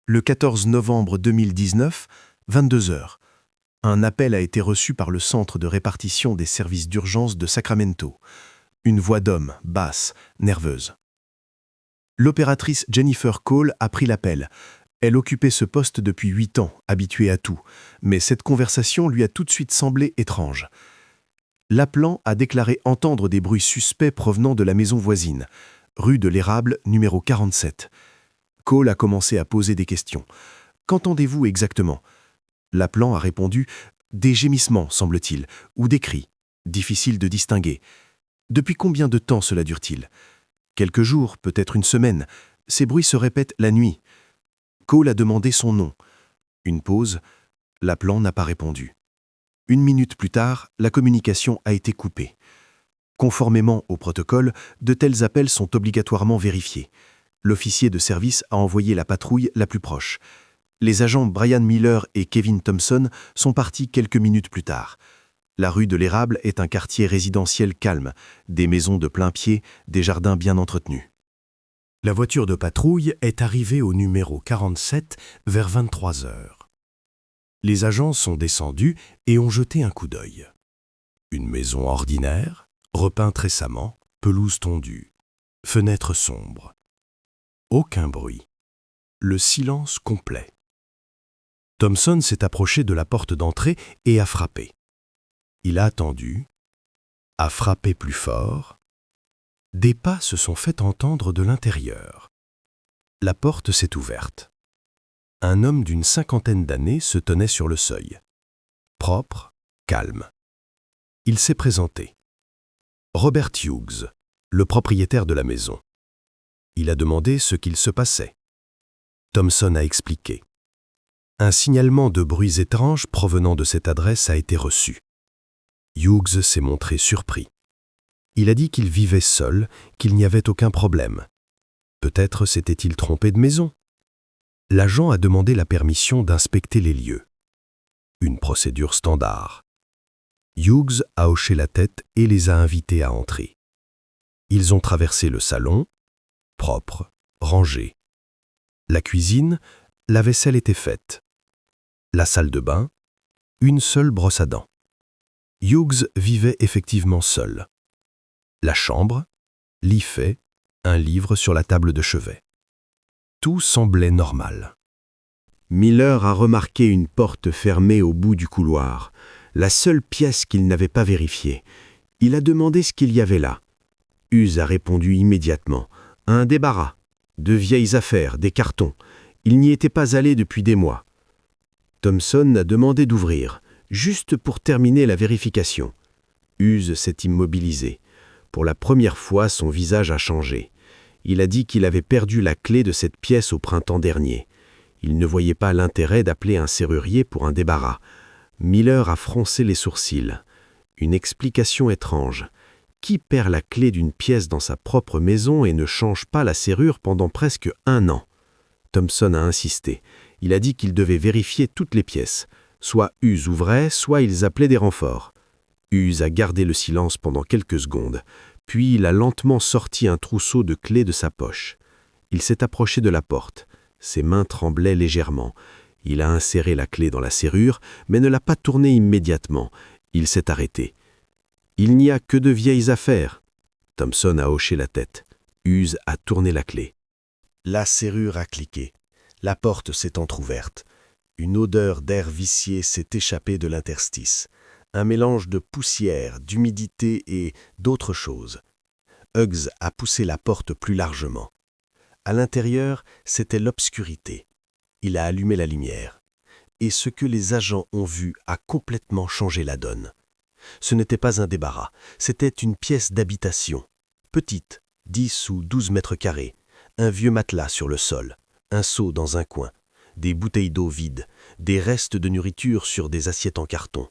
Le 14 novembre 2019, 22 heures, un appel a été reçu par le centre de répartition des services d'urgence de Sacramento. Une voix d'homme, basse, nerveuse. L'opératrice Jennifer Cole a pris l'appel. Elle occupait ce poste depuis 8 ans, habituée à tout, mais cette conversation lui a tout de suite semblé étrange. L'appelant a déclaré entendre des bruits suspects provenant de la maison voisine, rue de l'Érable, numéro 47. Cole a commencé à poser des questions. « Qu'entendez-vous exactement ?» L'appelant a répondu « Des gémissements, semble-t-il, ou des cris. Difficile de distinguer. Depuis combien de temps cela dure-t-il ? Quelques jours, peut-être une semaine. Ces bruits se répètent la nuit. » Cole a demandé son nom. Une pause. L'appelant n'a pas répondu. 1 minute plus tard, la communication a été coupée. Conformément au protocole, de tels appels sont obligatoirement vérifiés. L'officier de service a envoyé la patrouille la plus proche. Les agents Brian Miller et Kevin Thompson sont partis quelques minutes plus tard. La rue de l'Érable est un quartier résidentiel calme, des maisons de plein pied, des jardins bien entretenus. La voiture de patrouille est arrivée au numéro 47 vers 23 heures. Les agents sont descendus et ont jeté un coup d'œil. Une maison ordinaire, repeinte récemment, pelouse tondue, fenêtres sombres. Aucun bruit. Le silence complet. Thompson s'est approché de la porte d'entrée et a frappé. Il a attendu, a frappé plus fort. Des pas se sont fait entendre de l'intérieur. La porte s'est ouverte. Un homme d'une 50aine d'années se tenait sur le seuil. Propre, calme. Il s'est présenté. Robert Hughes, le propriétaire de la maison. Il a demandé ce qu'il se passait. Thompson a expliqué. Un signalement de bruits étranges provenant de cette adresse a été reçu. Hughes s'est montré surpris. Il a dit qu'il vivait seul, qu'il n'y avait aucun problème. Peut-être s'était-il trompé de maison. L'agent a demandé la permission d'inspecter les lieux. Une procédure standard. Hughes a hoché la tête et les a invités à entrer. Ils ont traversé le salon, propre, rangé. La cuisine, la vaisselle était faite. La salle de bain, une seule brosse à dents. Hughes vivait effectivement seul. La chambre, lit fait, un livre sur la table de chevet. Tout semblait normal. Miller a remarqué une porte fermée au bout du couloir, la seule pièce qu'il n'avait pas vérifiée. Il a demandé ce qu'il y avait là. Hughes a répondu immédiatement. Un débarras, de vieilles affaires, des cartons. Il n'y était pas allé depuis des mois. Thompson a demandé d'ouvrir, juste pour terminer la vérification. Hughes s'est immobilisé. Pour la première fois, son visage a changé. Il a dit qu'il avait perdu la clé de cette pièce au printemps dernier. Il ne voyait pas l'intérêt d'appeler un serrurier pour un débarras. Miller a froncé les sourcils. Une explication étrange. Qui perd la clé d'une pièce dans sa propre maison et ne change pas la serrure pendant presque 1 an? Thompson a insisté. Il a dit qu'il devait vérifier toutes les pièces. Soit Hughes ouvrait, soit ils appelaient des renforts. Hughes a gardé le silence pendant quelques secondes. Puis il a lentement sorti un trousseau de clés de sa poche. Il s'est approché de la porte. Ses mains tremblaient légèrement. Il a inséré la clé dans la serrure, mais ne l'a pas tournée immédiatement. Il s'est arrêté. « Il n'y a que de vieilles affaires. » Thompson a hoché la tête. Hughes a tourné la clé. La serrure a cliqué. La porte s'est entr'ouverte. Une odeur d'air vicié s'est échappée de l'interstice. Un mélange de poussière, d'humidité et d'autres choses. Hughes a poussé la porte plus largement. À l'intérieur, c'était l'obscurité. Il a allumé la lumière. Et ce que les agents ont vu a complètement changé la donne. Ce n'était pas un débarras, c'était une pièce d'habitation. Petite, 10 ou 12 mètres carrés, un vieux matelas sur le sol, un seau dans un coin, des bouteilles d'eau vides, des restes de nourriture sur des assiettes en carton.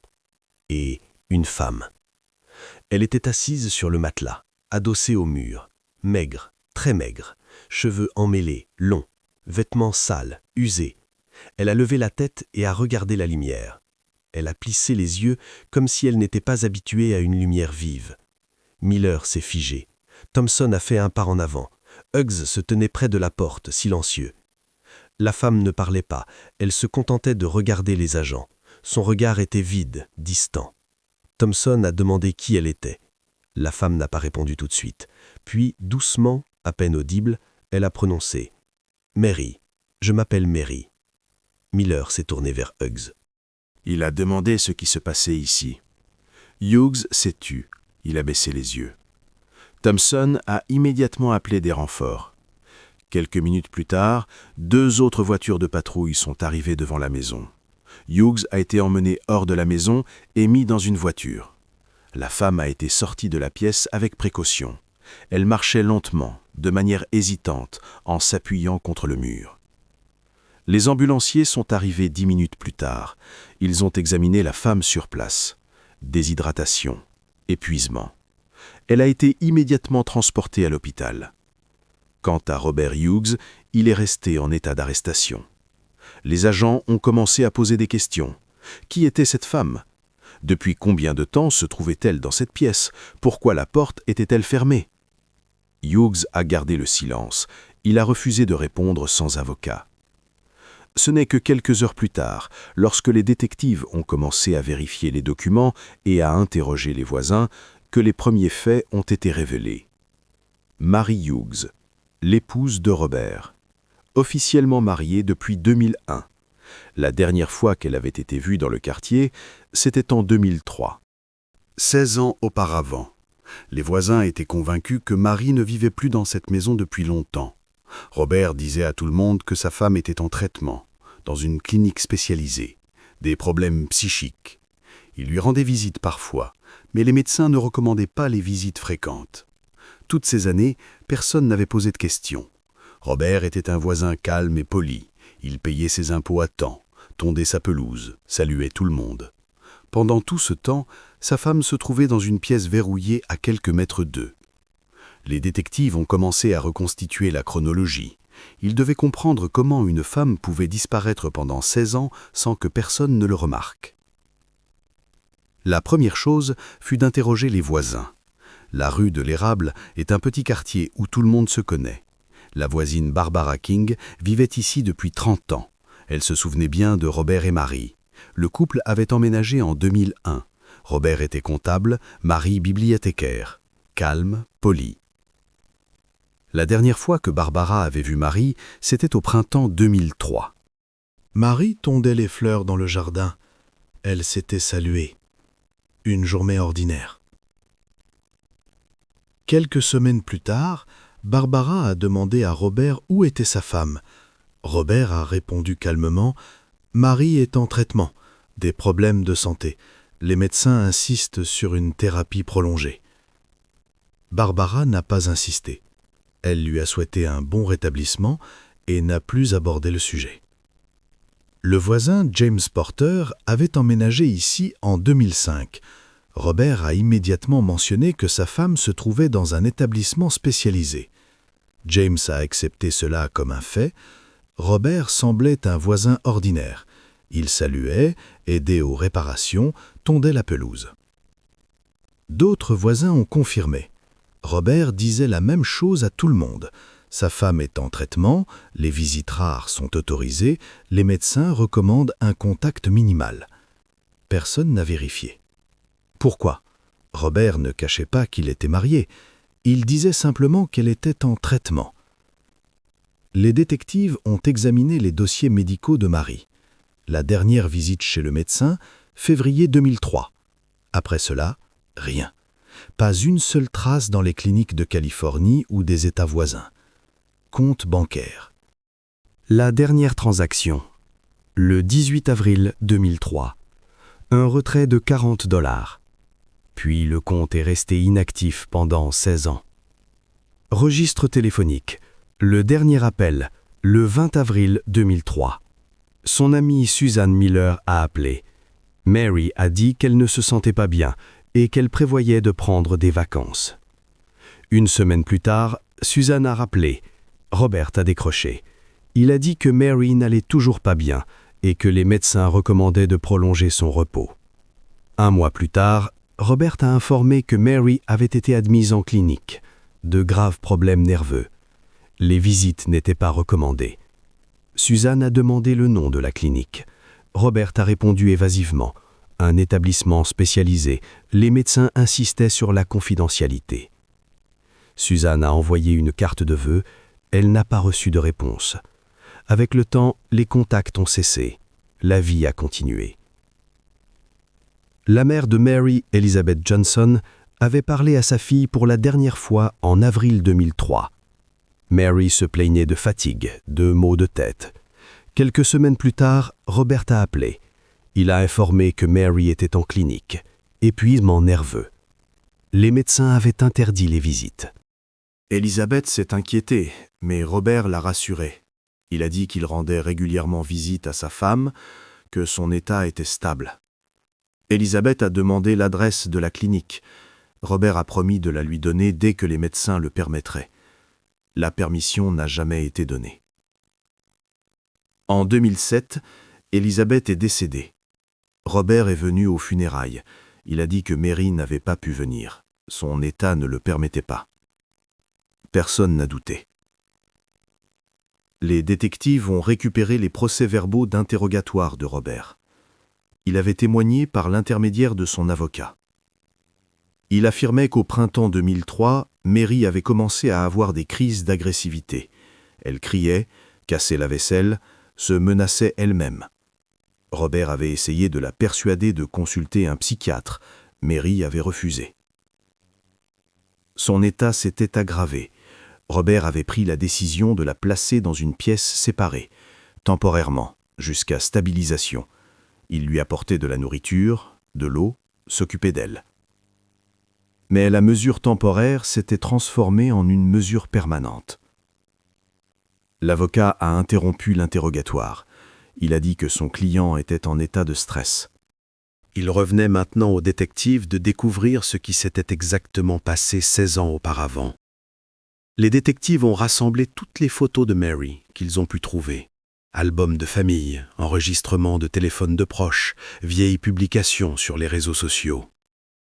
Et une femme. Elle était assise sur le matelas, adossée au mur, maigre, très maigre, cheveux emmêlés, longs, vêtements sales, usés. Elle a levé la tête et a regardé la lumière. Elle a plissé les yeux comme si elle n'était pas habituée à une lumière vive. Miller s'est figé. Thompson a fait un pas en avant. Hughes se tenait près de la porte, silencieux. La femme ne parlait pas, elle se contentait de regarder les agents. Son regard était vide, distant. Thompson a demandé qui elle était. La femme n'a pas répondu tout de suite. Puis, doucement, à peine audible, elle a prononcé « Mary, je m'appelle Mary ». Miller s'est tourné vers Hughes. Il a demandé ce qui se passait ici. Hughes s'est tu. Il a baissé les yeux. Thompson a immédiatement appelé des renforts. Quelques minutes plus tard, 2 autres voitures de patrouille sont arrivées devant la maison. Hughes a été emmené hors de la maison et mis dans une voiture. La femme a été sortie de la pièce avec précaution. Elle marchait lentement, de manière hésitante, en s'appuyant contre le mur. Les ambulanciers sont arrivés 10 minutes plus tard. Ils ont examiné la femme sur place. Déshydratation, épuisement. Elle a été immédiatement transportée à l'hôpital. Quant à Robert Hughes, il est resté en état d'arrestation. Les agents ont commencé à poser des questions. Qui était cette femme? Depuis combien de temps se trouvait-elle dans cette pièce? Pourquoi la porte était-elle fermée? Hughes a gardé le silence. Il a refusé de répondre sans avocat. Ce n'est que quelques heures plus tard, lorsque les détectives ont commencé à vérifier les documents et à interroger les voisins, que les premiers faits ont été révélés. Mary Hughes, l'épouse de Robert, officiellement mariée depuis 2001. La dernière fois qu'elle avait été vue dans le quartier, c'était en 2003. 16 ans auparavant, les voisins étaient convaincus que Marie ne vivait plus dans cette maison depuis longtemps. Robert disait à tout le monde que sa femme était en traitement, dans une clinique spécialisée, des problèmes psychiques. Il lui rendait visite parfois, mais les médecins ne recommandaient pas les visites fréquentes. Toutes ces années, personne n'avait posé de questions. Robert était un voisin calme et poli. Il payait ses impôts à temps, tondait sa pelouse, saluait tout le monde. Pendant tout ce temps, sa femme se trouvait dans une pièce verrouillée à quelques mètres d'eux. Les détectives ont commencé à reconstituer la chronologie. Ils devaient comprendre comment une femme pouvait disparaître pendant 16 ans sans que personne ne le remarque. La première chose fut d'interroger les voisins. La rue de l'Érable est un petit quartier où tout le monde se connaît. La voisine Barbara King vivait ici depuis 30 ans. Elle se souvenait bien de Robert et Marie. Le couple avait emménagé en 2001. Robert était comptable, Marie bibliothécaire. Calme, poli. La dernière fois que Barbara avait vu Marie, c'était au printemps 2003. Marie tondait les fleurs dans le jardin. Elle s'était saluée. Une journée ordinaire. Quelques semaines plus tard, Barbara a demandé à Robert où était sa femme. Robert a répondu calmement « Marie est en traitement, des problèmes de santé. Les médecins insistent sur une thérapie prolongée. » Barbara n'a pas insisté. Elle lui a souhaité un bon rétablissement et n'a plus abordé le sujet. Le voisin James Porter avait emménagé ici en 2005. Robert a immédiatement mentionné que sa femme se trouvait dans un établissement spécialisé. James a accepté cela comme un fait. Robert semblait un voisin ordinaire. Il saluait, aidait aux réparations, tondait la pelouse. D'autres voisins ont confirmé. Robert disait la même chose à tout le monde. Sa femme est en traitement, les visites rares sont autorisées, les médecins recommandent un contact minimal. Personne n'a vérifié. Pourquoi? Robert ne cachait pas qu'il était marié. Il disait simplement qu'elle était en traitement. Les détectives ont examiné les dossiers médicaux de Marie. La dernière visite chez le médecin, février 2003. Après cela, rien. Pas une seule trace dans les cliniques de Californie ou des États voisins. Compte bancaire. La dernière transaction, le 18 avril 2003. Un retrait de $40. Puis le compte est resté inactif pendant 16 ans. Registre téléphonique. Le dernier appel, le 20 avril 2003. Son amie Suzanne Miller a appelé. Mary a dit qu'elle ne se sentait pas bien et qu'elle prévoyait de prendre des vacances. Une semaine plus tard, Suzanne a rappelé. Robert a décroché. Il a dit que Mary n'allait toujours pas bien et que les médecins recommandaient de prolonger son repos. Un mois plus tard, Robert a informé que Mary avait été admise en clinique. De graves problèmes nerveux. Les visites n'étaient pas recommandées. Suzanne a demandé le nom de la clinique. Robert a répondu évasivement. Un établissement spécialisé. Les médecins insistaient sur la confidentialité. Suzanne a envoyé une carte de vœux. Elle n'a pas reçu de réponse. Avec le temps, les contacts ont cessé. La vie a continué. La mère de Mary, Elizabeth Johnson, avait parlé à sa fille pour la dernière fois en avril 2003. Mary se plaignait de fatigue, de maux de tête. Quelques semaines plus tard, Robert a appelé. Il a informé que Mary était en clinique. Épuisement nerveux. Les médecins avaient interdit les visites. Elisabeth s'est inquiétée, mais Robert l'a rassurée. Il a dit qu'il rendait régulièrement visite à sa femme, que son état était stable. Elisabeth a demandé l'adresse de la clinique. Robert a promis de la lui donner dès que les médecins le permettraient. La permission n'a jamais été donnée. En 2007, Elisabeth est décédée. Robert est venu aux funérailles. Il a dit que Mary n'avait pas pu venir. Son état ne le permettait pas. Personne n'a douté. Les détectives ont récupéré les procès-verbaux d'interrogatoire de Robert. Il avait témoigné par l'intermédiaire de son avocat. Il affirmait qu'au printemps 2003, Mary avait commencé à avoir des crises d'agressivité. Elle criait, cassait la vaisselle, se menaçait elle-même. Robert avait essayé de la persuader de consulter un psychiatre. Mary avait refusé. Son état s'était aggravé. Robert avait pris la décision de la placer dans une pièce séparée, temporairement, jusqu'à stabilisation. Il lui apportait de la nourriture, de l'eau, s'occupait d'elle. Mais la mesure temporaire s'était transformée en une mesure permanente. L'avocat a interrompu l'interrogatoire. Il a dit que son client était en état de stress. Il revenait maintenant au détective de découvrir ce qui s'était exactement passé 16 ans auparavant. Les détectives ont rassemblé toutes les photos de Mary qu'ils ont pu trouver. Albums de famille, enregistrements de téléphones de proches, vieilles publications sur les réseaux sociaux.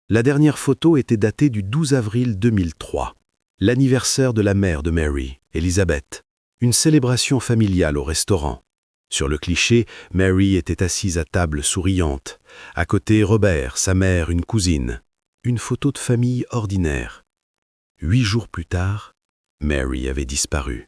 La dernière photo était datée du 12 avril 2003, l'anniversaire de la mère de Mary, Elizabeth, une célébration familiale au restaurant. Sur le cliché, Mary était assise à table souriante. À côté, Robert, sa mère, une cousine. Une photo de famille ordinaire. 8 jours plus tard, Mary avait disparu.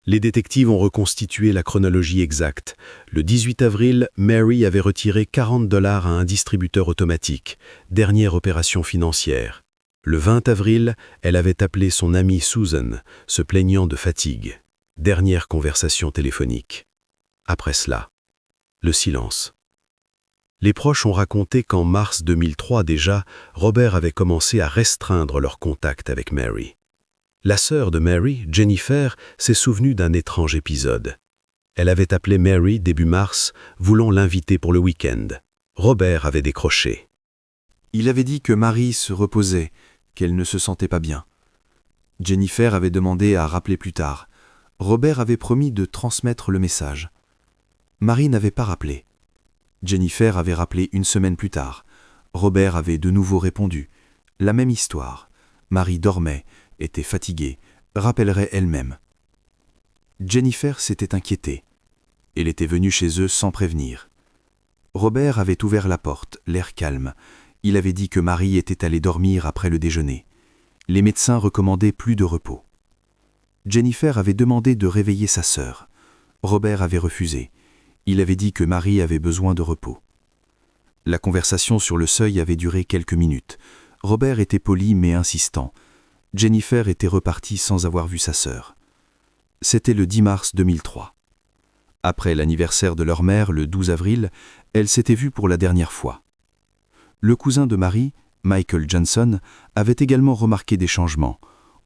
Les détectives ont reconstitué la chronologie exacte. Le 18 avril, Mary avait retiré $40 à un distributeur automatique, dernière opération financière. Le 20 avril, elle avait appelé son amie Susan, se plaignant de fatigue. Dernière conversation téléphonique. Après cela, le silence. Les proches ont raconté qu'en mars 2003 déjà, Robert avait commencé à restreindre leur contact avec Mary. La sœur de Mary, Jennifer, s'est souvenue d'un étrange épisode. Elle avait appelé Mary début mars, voulant l'inviter pour le week-end. Robert avait décroché. Il avait dit que Marie se reposait, qu'elle ne se sentait pas bien. Jennifer avait demandé à rappeler plus tard. Robert avait promis de transmettre le message. Marie n'avait pas rappelé. Jennifer avait rappelé une semaine plus tard. Robert avait de nouveau répondu. La même histoire. Marie dormait, était fatiguée, rappellerait elle-même. Jennifer s'était inquiétée. Elle était venue chez eux sans prévenir. Robert avait ouvert la porte, l'air calme. Il avait dit que Marie était allée dormir après le déjeuner. Les médecins recommandaient plus de repos. Jennifer avait demandé de réveiller sa sœur. Robert avait refusé. Il avait dit que Marie avait besoin de repos. La conversation sur le seuil avait duré quelques minutes. Robert était poli mais insistant. Jennifer était repartie sans avoir vu sa sœur. C'était le 10 mars 2003. Après l'anniversaire de leur mère, le 12 avril, elle s'était vue pour la dernière fois. Le cousin de Marie, Michael Johnson, avait également remarqué des changements.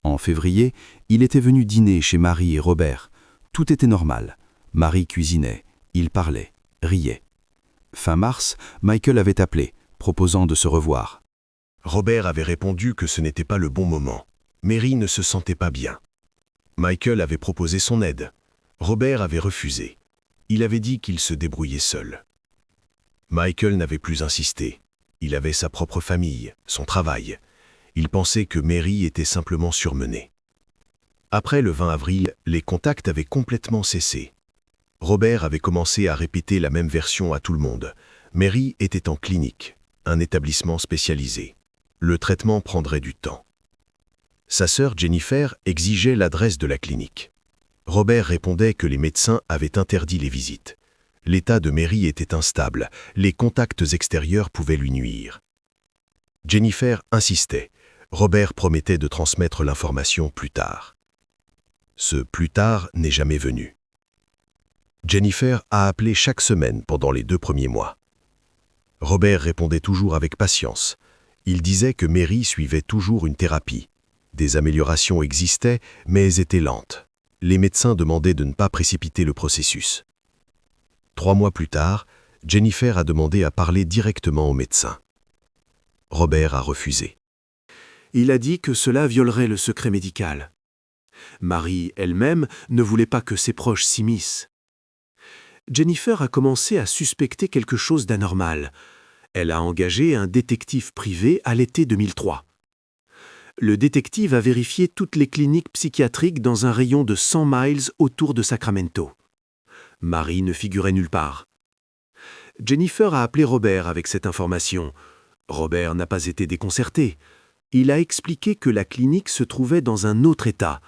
En février, il était venu dîner chez Marie et Robert. Tout était normal. Marie cuisinait, il parlait, riait. Fin mars, Michael avait appelé, proposant de se revoir. Robert avait répondu que ce n'était pas le bon moment. Mary ne se sentait pas bien. Michael avait proposé son aide. Robert avait refusé. Il avait dit qu'il se débrouillait seul. Michael n'avait plus insisté. Il avait sa propre famille, son travail. Il pensait que Mary était simplement surmenée. Après le 20 avril, les contacts avaient complètement cessé. Robert avait commencé à répéter la même version à tout le monde. Mary était en clinique, un établissement spécialisé. Le traitement prendrait du temps. Sa sœur Jennifer exigeait l'adresse de la clinique. Robert répondait que les médecins avaient interdit les visites. L'état de Mary était instable, les contacts extérieurs pouvaient lui nuire. Jennifer insistait. Robert promettait de transmettre l'information plus tard. Ce plus tard n'est jamais venu. Jennifer a appelé chaque semaine pendant les 2 premiers mois. Robert répondait toujours avec patience. Il disait que Mary suivait toujours une thérapie. Des améliorations existaient, mais elles étaient lentes. Les médecins demandaient de ne pas précipiter le processus. 3 mois plus tard, Jennifer a demandé à parler directement au médecin. Robert a refusé. Il a dit que cela violerait le secret médical. Marie elle-même ne voulait pas que ses proches s'immiscent. Jennifer a commencé à suspecter quelque chose d'anormal. Elle a engagé un détective privé à l'été 2003. Le détective a vérifié toutes les cliniques psychiatriques dans un rayon de 100 miles autour de Sacramento. Marie ne figurait nulle part. Jennifer a appelé Robert avec cette information. Robert n'a pas été déconcerté. Il a expliqué que la clinique se trouvait dans un autre état,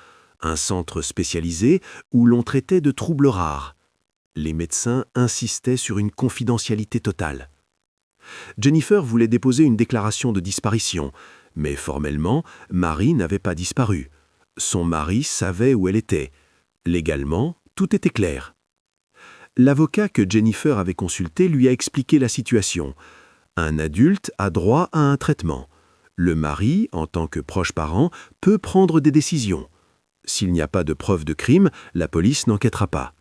un centre spécialisé où l'on traitait de troubles rares. Les médecins insistaient sur une confidentialité totale. Jennifer voulait déposer une déclaration de disparition, mais formellement, Marie n'avait pas disparu. Son mari savait où elle était. Légalement, tout était clair. L'avocat que Jennifer avait consulté lui a expliqué la situation. Un adulte a droit à un traitement. Le mari, en tant que proche parent, peut prendre des décisions. S'il n'y a pas de preuve de crime, la police n'enquêtera pas.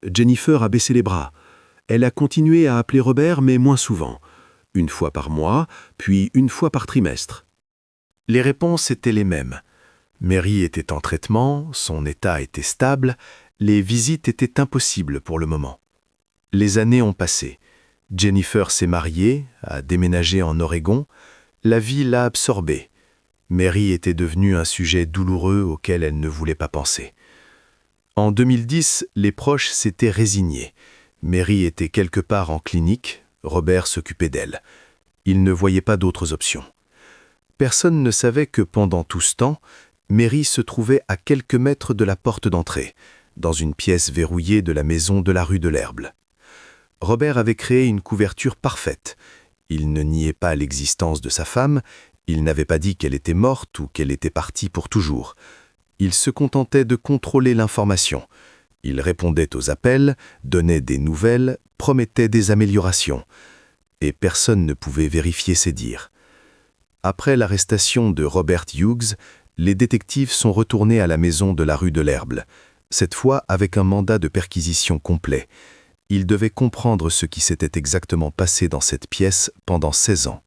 Jennifer a baissé les bras. Elle a continué à appeler Robert, mais moins souvent. 1 fois par mois, puis 1 fois par trimestre. Les réponses étaient les mêmes. Mary était en traitement, son état était stable, les visites étaient impossibles pour le moment. Les années ont passé. Jennifer s'est mariée, a déménagé en Oregon. La vie l'a absorbée. Mary était devenue un sujet douloureux auquel elle ne voulait pas penser. En 2010, les proches s'étaient résignés. Mary était quelque part en clinique, Robert s'occupait d'elle. Il ne voyait pas d'autres options. Personne ne savait que pendant tout ce temps, Mary se trouvait à quelques mètres de la porte d'entrée, dans une pièce verrouillée de la maison de la rue de l'Herble. Robert avait créé une couverture parfaite. Il ne niait pas l'existence de sa femme, il n'avait pas dit qu'elle était morte ou qu'elle était partie pour toujours. Il se contentait de contrôler l'information. Il répondait aux appels, donnait des nouvelles, promettait des améliorations. Et personne ne pouvait vérifier ses dires. Après l'arrestation de Robert Hughes, les détectives sont retournés à la maison de la rue de l'Herble, cette fois avec un mandat de perquisition complet. Ils devaient comprendre ce qui s'était exactement passé dans cette pièce pendant 16 ans.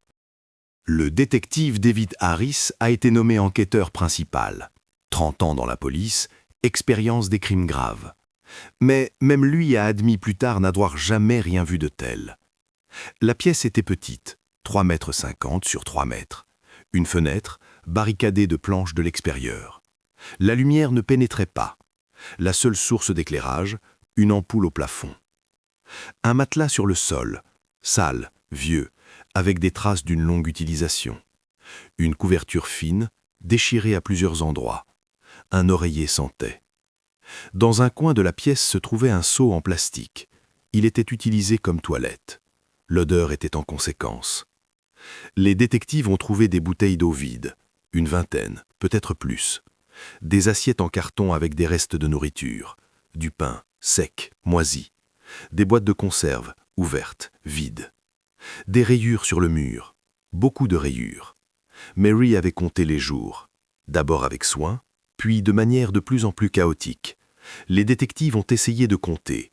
Le détective David Harris a été nommé enquêteur principal. 30 ans dans la police, expérience des crimes graves. Mais même lui a admis plus tard n'avoir jamais rien vu de tel. La pièce était petite, 3,50 m sur 3 mètres. Une fenêtre, barricadée de planches de l'extérieur. La lumière ne pénétrait pas. La seule source d'éclairage, une ampoule au plafond. Un matelas sur le sol, sale, vieux, avec des traces d'une longue utilisation. Une couverture fine, déchirée à plusieurs endroits. Un oreiller sentait. Dans un coin de la pièce se trouvait un seau en plastique. Il était utilisé comme toilette. L'odeur était en conséquence. Les détectives ont trouvé des bouteilles d'eau vides, une vingtaine, peut-être plus. Des assiettes en carton avec des restes de nourriture, du pain, sec, moisi. Des boîtes de conserve, ouvertes, vides. Des rayures sur le mur, beaucoup de rayures. Mary avait compté les jours, d'abord avec soin, puis de manière de plus en plus chaotique. Les détectives ont essayé de compter.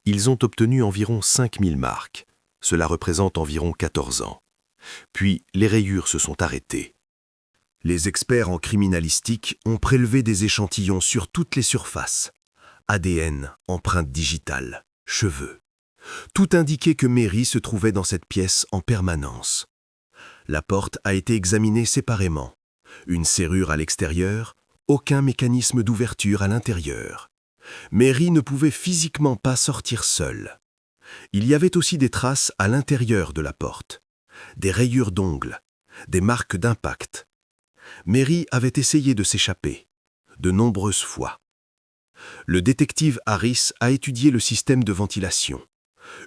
Ils ont obtenu environ 5000 marques. Cela représente environ 14 ans. Puis les rayures se sont arrêtées. Les experts en criminalistique ont prélevé des échantillons sur toutes les surfaces. ADN, empreintes digitales, cheveux. Tout indiquait que Mary se trouvait dans cette pièce en permanence. La porte a été examinée séparément. Une serrure à l'extérieur, aucun mécanisme d'ouverture à l'intérieur. Mary ne pouvait physiquement pas sortir seule. Il y avait aussi des traces à l'intérieur de la porte, des rayures d'ongles, des marques d'impact. Mary avait essayé de s'échapper, de nombreuses fois. Le détective Harris a étudié le système de ventilation.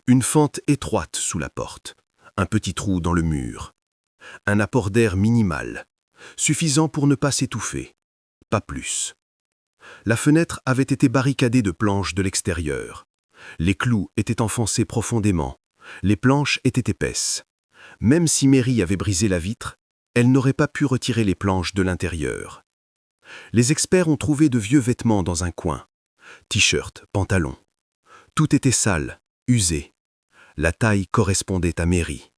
Une fente étroite sous la porte, un petit trou dans le mur, un apport d'air minimal, suffisant pour ne pas s'étouffer, pas plus. La fenêtre avait été barricadée de planches de l'extérieur. Les clous étaient enfoncés profondément, les planches étaient épaisses. Même si Mary avait brisé la vitre, elle n'aurait pas pu retirer les planches de l'intérieur. Les experts ont trouvé de vieux vêtements dans un coin. T-shirt, pantalon. Tout était sale, usé. La taille correspondait à Mary.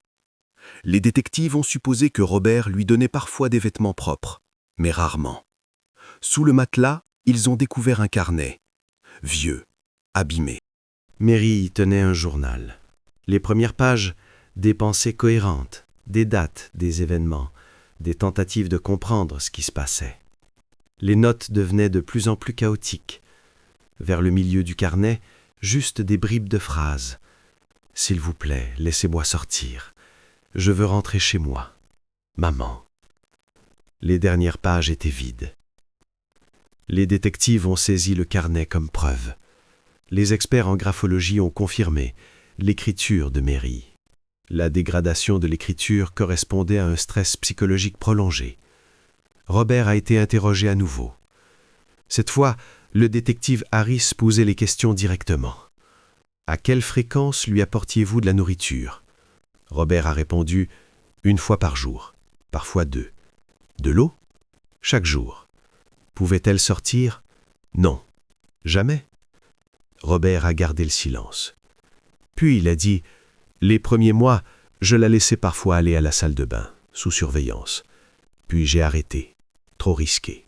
Les détectives ont supposé que Robert lui donnait parfois des vêtements propres, mais rarement. Sous le matelas, ils ont découvert un carnet, vieux, abîmé. Mary y tenait un journal. Les premières pages, des pensées cohérentes, des dates, des événements, des tentatives de comprendre ce qui se passait. Les notes devenaient de plus en plus chaotiques. Vers le milieu du carnet, juste des bribes de phrases. « S'il vous plaît, laissez-moi sortir. Je veux rentrer chez moi. Maman. » Les dernières pages étaient vides. Les détectives ont saisi le carnet comme preuve. Les experts en graphologie ont confirmé l'écriture de Mary. La dégradation de l'écriture correspondait à un stress psychologique prolongé. Robert a été interrogé à nouveau. Cette fois, le détective Harris posait les questions directement. « À quelle fréquence lui apportiez-vous de la nourriture ?» Robert a répondu « 1 fois par jour, parfois 2. »« De l'eau ?»« Chaque jour. » « Pouvait-elle sortir ?»« Non. Jamais. » Robert a gardé le silence. Puis il a dit « Les premiers mois, je la laissais parfois aller à la salle de bain, sous surveillance. Puis j'ai arrêté. Trop risqué. »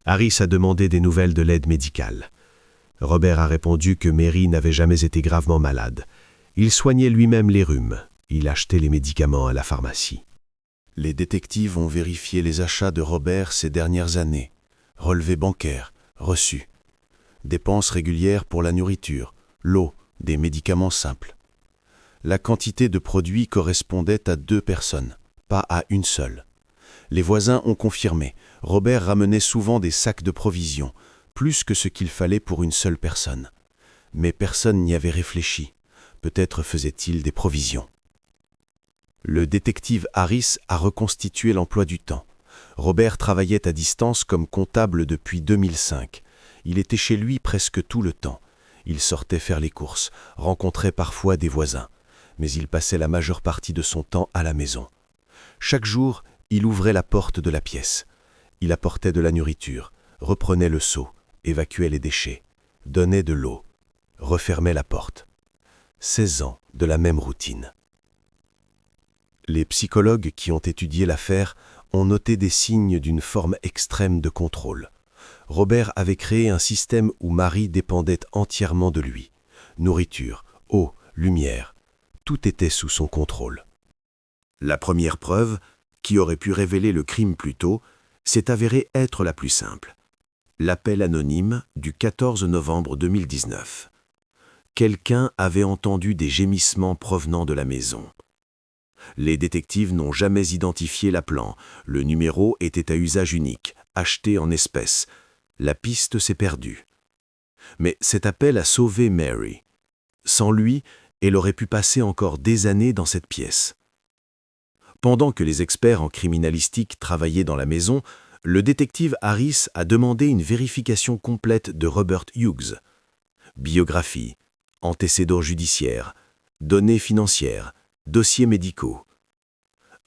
Harris a demandé des nouvelles de l'aide médicale. Robert a répondu que Mary n'avait jamais été gravement malade. Il soignait lui-même les rhumes. Il achetait les médicaments à la pharmacie. Les détectives ont vérifié les achats de Robert ces dernières années. Relevés bancaires, reçus. Dépenses régulières pour la nourriture, l'eau, des médicaments simples. La quantité de produits correspondait à 2 personnes, pas à une seule. Les voisins ont confirmé, Robert ramenait souvent des sacs de provisions, plus que ce qu'il fallait pour une seule personne. Mais personne n'y avait réfléchi. Peut-être faisait-il des provisions. Le détective Harris a reconstitué l'emploi du temps. Robert travaillait à distance comme comptable depuis 2005. Il était chez lui presque tout le temps. Il sortait faire les courses, rencontrait parfois des voisins. Mais il passait la majeure partie de son temps à la maison. Chaque jour, il ouvrait la porte de la pièce. Il apportait de la nourriture, reprenait le seau, évacuait les déchets, donnait de l'eau, refermait la porte. 16 ans de la même routine. Les psychologues qui ont étudié l'affaire ont noté des signes d'une forme extrême de contrôle. Robert avait créé un système où Mary dépendait entièrement de lui. Nourriture, eau, lumière, tout était sous son contrôle. La première preuve, qui aurait pu révéler le crime plus tôt, s'est avérée être la plus simple. L'appel anonyme du 14 novembre 2019. Quelqu'un avait entendu des gémissements provenant de la maison. Les détectives n'ont jamais identifié l'appelant. Le numéro était à usage unique, acheté en espèces. La piste s'est perdue. Mais cet appel a sauvé Mary. Sans lui, elle aurait pu passer encore des années dans cette pièce. Pendant que les experts en criminalistique travaillaient dans la maison, le détective Harris a demandé une vérification complète de Robert Hughes. Biographie, antécédents judiciaires, données financières, dossiers médicaux.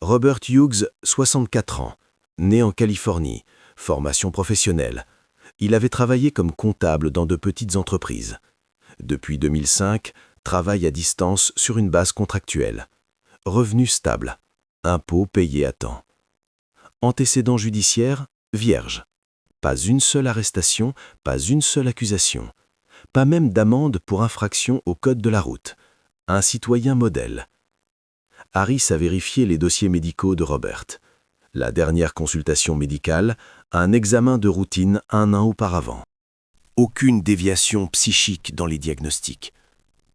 Robert Hughes, 64 ans, né en Californie, formation professionnelle. Il avait travaillé comme comptable dans de petites entreprises. Depuis 2005, travaille à distance sur une base contractuelle. Revenu stable. Impôts payés à temps. Antécédents judiciaires, vierge. Pas une seule arrestation, pas une seule accusation. Pas même d'amende pour infraction au code de la route. Un citoyen modèle. Harris a vérifié les dossiers médicaux de Robert. La dernière consultation médicale, un examen de routine 1 an auparavant. Aucune déviation psychique dans les diagnostics.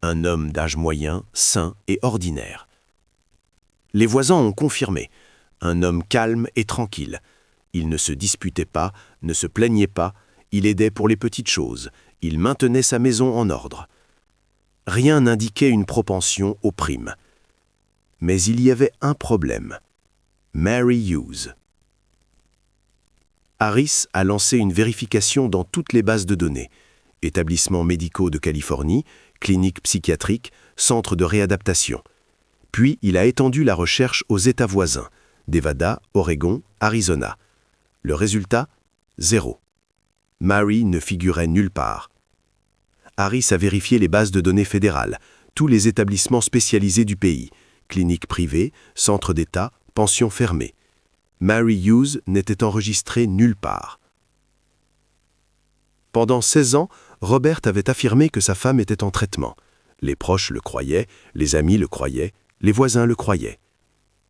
Un homme d'âge moyen, sain et ordinaire. Les voisins ont confirmé. Un homme calme et tranquille. Il ne se disputait pas, ne se plaignait pas, il aidait pour les petites choses, il maintenait sa maison en ordre. Rien n'indiquait une propension aux primes. Mais il y avait un problème. Mary Hughes. Harris a lancé une vérification dans toutes les bases de données. Établissements médicaux de Californie, cliniques psychiatriques, centres de réadaptation. Puis il a étendu la recherche aux États voisins, Nevada, Oregon, Arizona. Le résultat, 0. Mary ne figurait nulle part. Harris a vérifié les bases de données fédérales, tous les établissements spécialisés du pays, cliniques privées, centres d'État, pensions fermées. Mary Hughes n'était enregistrée nulle part. Pendant 16 ans, Robert avait affirmé que sa femme était en traitement. Les proches le croyaient, les amis le croyaient, les voisins le croyaient.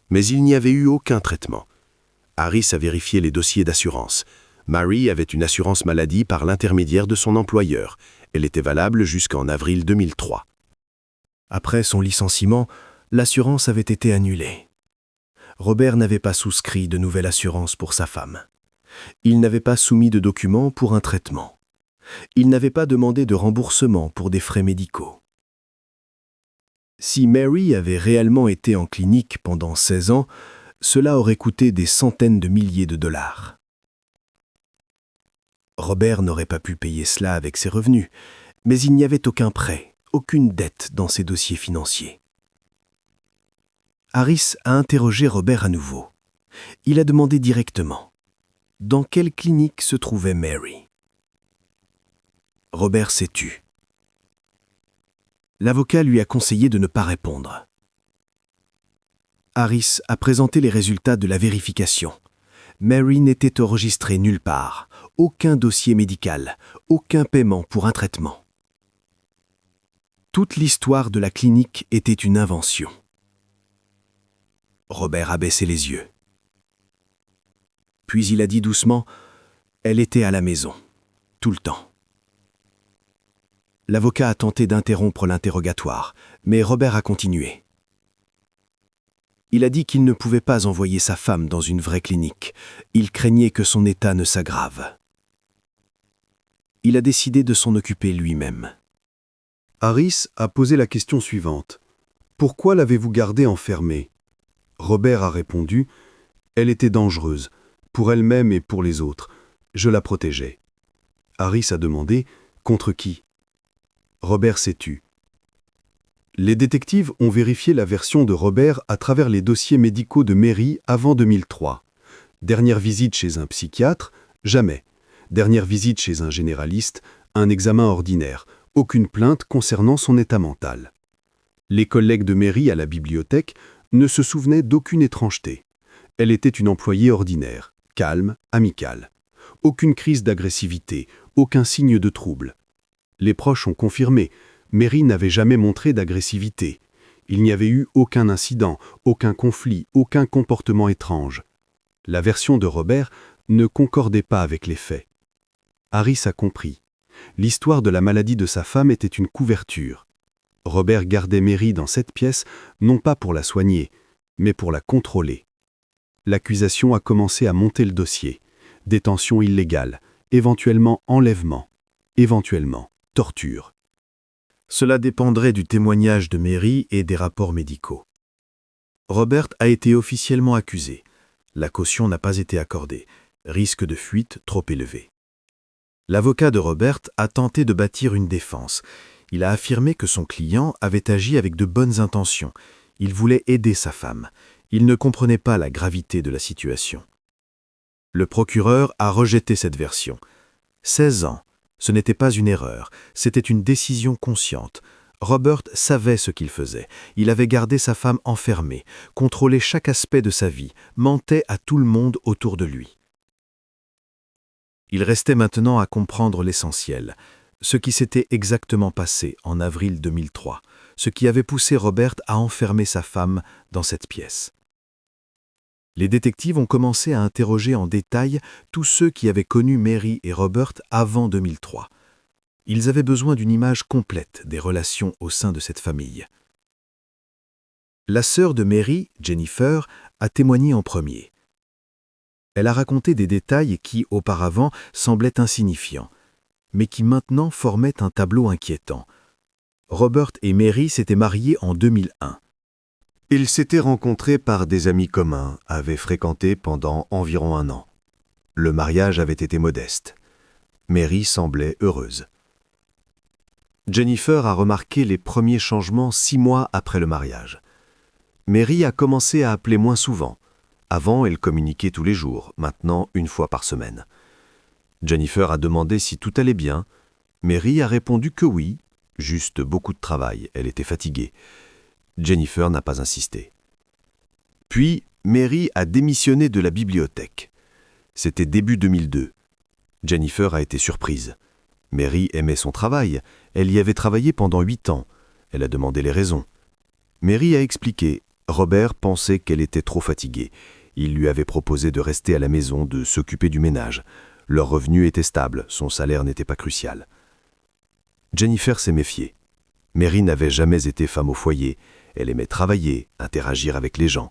Mais il n'y avait eu aucun traitement. Harris a vérifié les dossiers d'assurance. Mary avait une assurance maladie par l'intermédiaire de son employeur. Elle était valable jusqu'en avril 2003. Après son licenciement, l'assurance avait été annulée. Robert n'avait pas souscrit de nouvelle assurance pour sa femme. Il n'avait pas soumis de documents pour un traitement. Il n'avait pas demandé de remboursement pour des frais médicaux. Si Mary avait réellement été en clinique pendant 16 ans, cela aurait coûté des centaines de milliers de dollars. Robert n'aurait pas pu payer cela avec ses revenus, mais il n'y avait aucun prêt, aucune dette dans ses dossiers financiers. Harris a interrogé Robert à nouveau. Il a demandé directement « Dans quelle clinique se trouvait Mary ?» Robert s'est tu. L'avocat lui a conseillé de ne pas répondre. Harris a présenté les résultats de la vérification. Mary n'était enregistrée nulle part, aucun dossier médical, aucun paiement pour un traitement. Toute l'histoire de la clinique était une invention. Robert a baissé les yeux. Puis il a dit doucement « Elle était à la maison, tout le temps ». L'avocat a tenté d'interrompre l'interrogatoire, mais Robert a continué. Il a dit qu'il ne pouvait pas envoyer sa femme dans une vraie clinique. Il craignait que son état ne s'aggrave. Il a décidé de s'en occuper lui-même. Harris a posé la question suivante. « Pourquoi l'avez-vous gardée enfermée ?» Robert a répondu « Elle était dangereuse, pour elle-même et pour les autres. Je la protégeais. » Harris a demandé « Contre qui ?» Robert s'est tu. Les détectives ont vérifié la version de Robert à travers les dossiers médicaux de Mary avant 2003. Dernière visite chez un psychiatre, jamais. Dernière visite chez un généraliste, un examen ordinaire, aucune plainte concernant son état mental. Les collègues de Mary à la bibliothèque ne se souvenaient d'aucune étrangeté. Elle était une employée ordinaire, calme, amicale. Aucune crise d'agressivité, aucun signe de trouble. Les proches ont confirmé, Mary n'avait jamais montré d'agressivité. Il n'y avait eu aucun incident, aucun conflit, aucun comportement étrange. La version de Robert ne concordait pas avec les faits. Harris a compris. L'histoire de la maladie de sa femme était une couverture. Robert gardait Mary dans cette pièce, non pas pour la soigner, mais pour la contrôler. L'accusation a commencé à monter le dossier. Détention illégale, éventuellement enlèvement, éventuellement torture. Cela dépendrait du témoignage de Mary et des rapports médicaux. Robert a été officiellement accusé. La caution n'a pas été accordée. Risque de fuite trop élevé. L'avocat de Robert a tenté de bâtir une défense. Il a affirmé que son client avait agi avec de bonnes intentions. Il voulait aider sa femme. Il ne comprenait pas la gravité de la situation. Le procureur a rejeté cette version. 16 ans, ce n'était pas une erreur, c'était une décision consciente. Robert savait ce qu'il faisait. Il avait gardé sa femme enfermée, contrôlé chaque aspect de sa vie, mentait à tout le monde autour de lui. Il restait maintenant à comprendre l'essentiel, ce qui s'était exactement passé en avril 2003, ce qui avait poussé Robert à enfermer sa femme dans cette pièce. Les détectives ont commencé à interroger en détail tous ceux qui avaient connu Mary et Robert avant 2003. Ils avaient besoin d'une image complète des relations au sein de cette famille. La sœur de Mary, Jennifer, a témoigné en premier. Elle a raconté des détails qui, auparavant, semblaient insignifiants, mais qui maintenant formaient un tableau inquiétant. Robert et Mary s'étaient mariés en 2001. Ils s'étaient rencontrés par des amis communs, avaient fréquenté pendant environ 1 an. Le mariage avait été modeste. Mary semblait heureuse. Jennifer a remarqué les premiers changements 6 mois après le mariage. Mary a commencé à appeler moins souvent. Avant, elle communiquait tous les jours, maintenant 1 fois par semaine. Jennifer a demandé si tout allait bien. Mary a répondu que oui, juste beaucoup de travail, elle était fatiguée. Jennifer n'a pas insisté. Puis, Mary a démissionné de la bibliothèque. C'était début 2002. Jennifer a été surprise. Mary aimait son travail, elle y avait travaillé pendant 8 ans. Elle a demandé les raisons. Mary a expliqué. Robert pensait qu'elle était trop fatiguée. Il lui avait proposé de rester à la maison, de s'occuper du ménage. Leur revenu était stable, son salaire n'était pas crucial. Jennifer s'est méfiée. Mary n'avait jamais été femme au foyer. Elle aimait travailler, interagir avec les gens.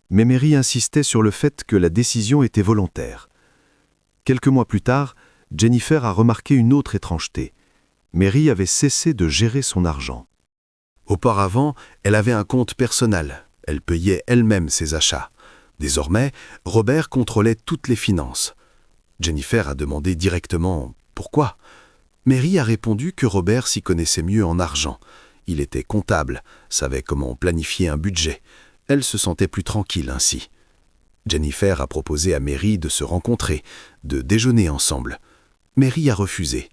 Mais Mary insistait sur le fait que la décision était volontaire. Quelques mois plus tard, Jennifer a remarqué une autre étrangeté. Mary avait cessé de gérer son argent. Auparavant, elle avait un compte personnel. Elle payait elle-même ses achats. Désormais, Robert contrôlait toutes les finances. Jennifer a demandé directement « Pourquoi ?» Mary a répondu que Robert s'y connaissait mieux en argent. Il était comptable, savait comment planifier un budget. Elle se sentait plus tranquille ainsi. Jennifer a proposé à Mary de se rencontrer, de déjeuner ensemble. Mary a refusé.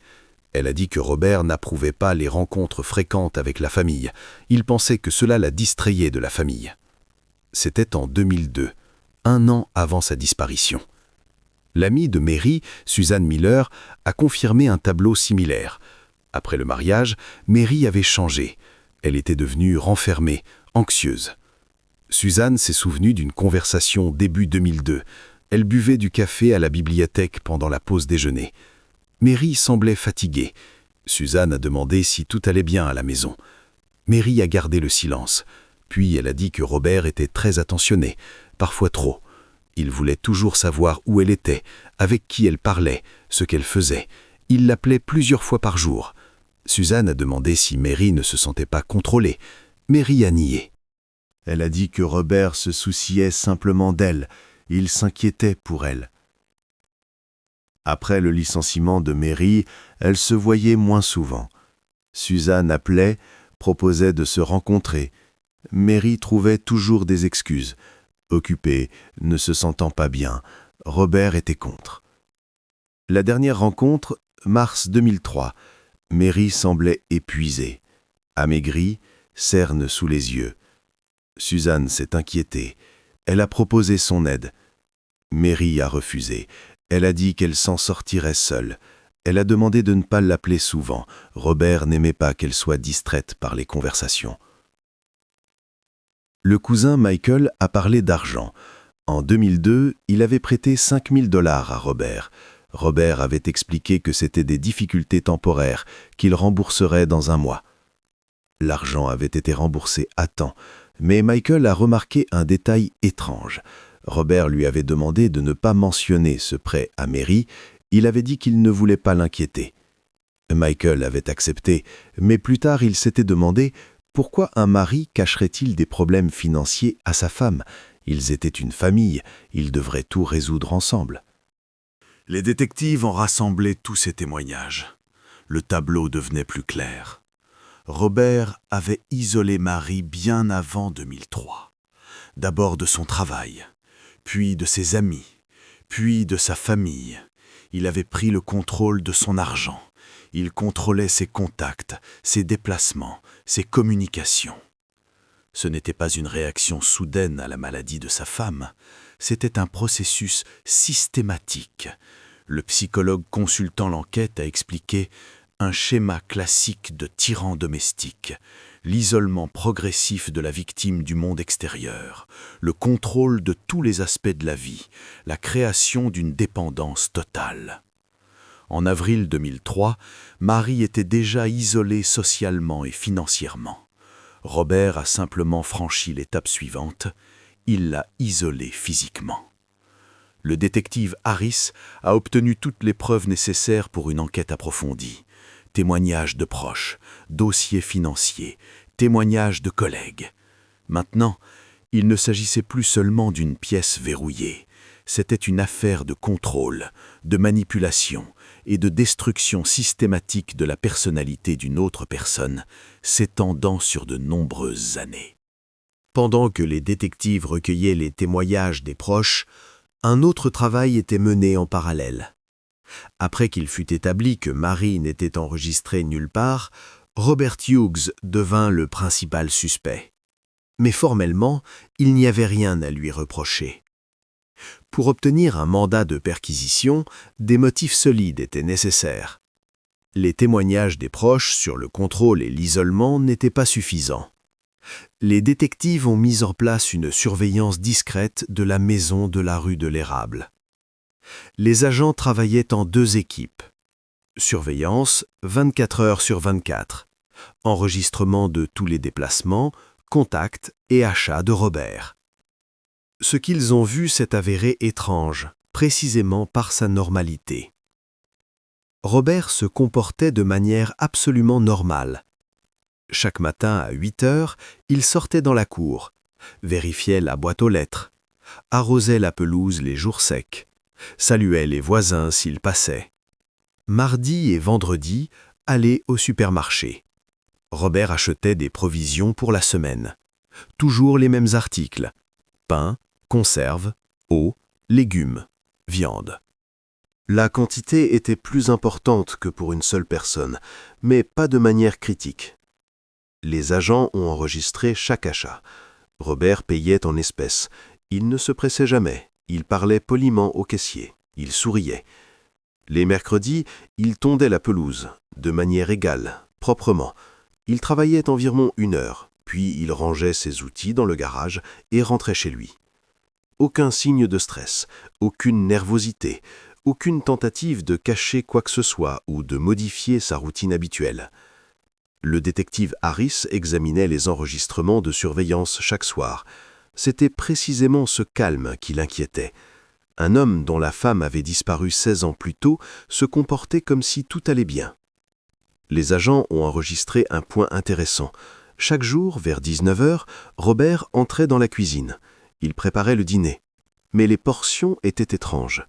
Elle a dit que Robert n'approuvait pas les rencontres fréquentes avec la famille. Il pensait que cela la distrayait de la famille. C'était en 2002, 1 an avant sa disparition. L'amie de Mary, Suzanne Miller, a confirmé un tableau similaire. Après le mariage, Mary avait changé. Elle était devenue renfermée, anxieuse. Suzanne s'est souvenue d'une conversation début 2002. Elle buvait du café à la bibliothèque pendant la pause déjeuner. Mary semblait fatiguée. Suzanne a demandé si tout allait bien à la maison. Mary a gardé le silence. Puis elle a dit que Robert était très attentionné, parfois trop. Il voulait toujours savoir où elle était, avec qui elle parlait, ce qu'elle faisait. Il l'appelait plusieurs fois par jour. Suzanne a demandé si Mary ne se sentait pas contrôlée. Mary a nié. Elle a dit que Robert se souciait simplement d'elle. Il s'inquiétait pour elle. Après le licenciement de Mary, elle se voyait moins souvent. Suzanne appelait, proposait de se rencontrer. Mary trouvait toujours des excuses. Occupée, ne se sentant pas bien, Robert était contre. La dernière rencontre, mars 2003, Mary semblait épuisée, amaigrie, cernes sous les yeux. Suzanne s'est inquiétée. Elle a proposé son aide. Mary a refusé. Elle a dit qu'elle s'en sortirait seule. Elle a demandé de ne pas l'appeler souvent. Robert n'aimait pas qu'elle soit distraite par les conversations. Le cousin Michael a parlé d'argent. En 2002, il avait prêté $5 000 à Robert. Robert avait expliqué que c'était des difficultés temporaires, qu'il rembourserait dans 1 mois. L'argent avait été remboursé à temps, mais Michael a remarqué un détail étrange. Robert lui avait demandé de ne pas mentionner ce prêt à Mary. Il avait dit qu'il ne voulait pas l'inquiéter. Michael avait accepté, mais plus tard il s'était demandé pourquoi un mari cacherait-il des problèmes financiers à sa femme. Ils étaient une famille, ils devraient tout résoudre ensemble. Les détectives ont rassemblé tous ces témoignages. Le tableau devenait plus clair. Robert avait isolé Mary bien avant 2003. D'abord de son travail, puis de ses amis, puis de sa famille. Il avait pris le contrôle de son argent. Il contrôlait ses contacts, ses déplacements, ses communications. Ce n'était pas une réaction soudaine à la maladie de sa femme, c'était un processus systématique. Le psychologue consultant l'enquête a expliqué un schéma classique de tyran domestique, l'isolement progressif de la victime du monde extérieur, le contrôle de tous les aspects de la vie, la création d'une dépendance totale. En avril 2003, Marie était déjà isolée socialement et financièrement. Robert a simplement franchi l'étape suivante, il l'a isolée physiquement. Le détective Harris a obtenu toutes les preuves nécessaires pour une enquête approfondie. Témoignages de proches, dossiers financiers, témoignages de collègues. Maintenant, il ne s'agissait plus seulement d'une pièce verrouillée. C'était une affaire de contrôle, de manipulation et de destruction systématique de la personnalité d'une autre personne, s'étendant sur de nombreuses années. Pendant que les détectives recueillaient les témoignages des proches, un autre travail était mené en parallèle. Après qu'il fut établi que Marie n'était enregistrée nulle part, Robert Hughes devint le principal suspect. Mais formellement, il n'y avait rien à lui reprocher. Pour obtenir un mandat de perquisition, des motifs solides étaient nécessaires. Les témoignages des proches sur le contrôle et l'isolement n'étaient pas suffisants. Les détectives ont mis en place une surveillance discrète de la maison de la rue de l'Érable. Les agents travaillaient en 2 équipes. Surveillance 24 heures sur 24. Enregistrement de tous les déplacements, contacts et achats de Robert. Ce qu'ils ont vu s'est avéré étrange, précisément par sa normalité. Robert se comportait de manière absolument normale. Chaque matin à 8 heures, il sortait dans la cour, vérifiait la boîte aux lettres, arrosait la pelouse les jours secs, saluait les voisins s'ils passaient. Mardi et vendredi, allait au supermarché. Robert achetait des provisions pour la semaine. Toujours les mêmes articles: pain, conserves, eau, légumes, viande. La quantité était plus importante que pour une seule personne, mais pas de manière critique. Les agents ont enregistré chaque achat. Robert payait en espèces. Il ne se pressait jamais. Il parlait poliment au caissier. Il souriait. Les mercredis, il tondait la pelouse, de manière égale, proprement. Il travaillait environ 1 heure, puis il rangeait ses outils dans le garage et rentrait chez lui. Aucun signe de stress, aucune nervosité, aucune tentative de cacher quoi que ce soit ou de modifier sa routine habituelle. Le détective Harris examinait les enregistrements de surveillance chaque soir. C'était précisément ce calme qui l'inquiétait. Un homme dont la femme avait disparu 16 ans plus tôt se comportait comme si tout allait bien. Les agents ont enregistré un point intéressant. Chaque jour, vers 19 heures, Robert entrait dans la cuisine. Il préparait le dîner. Mais les portions étaient étranges.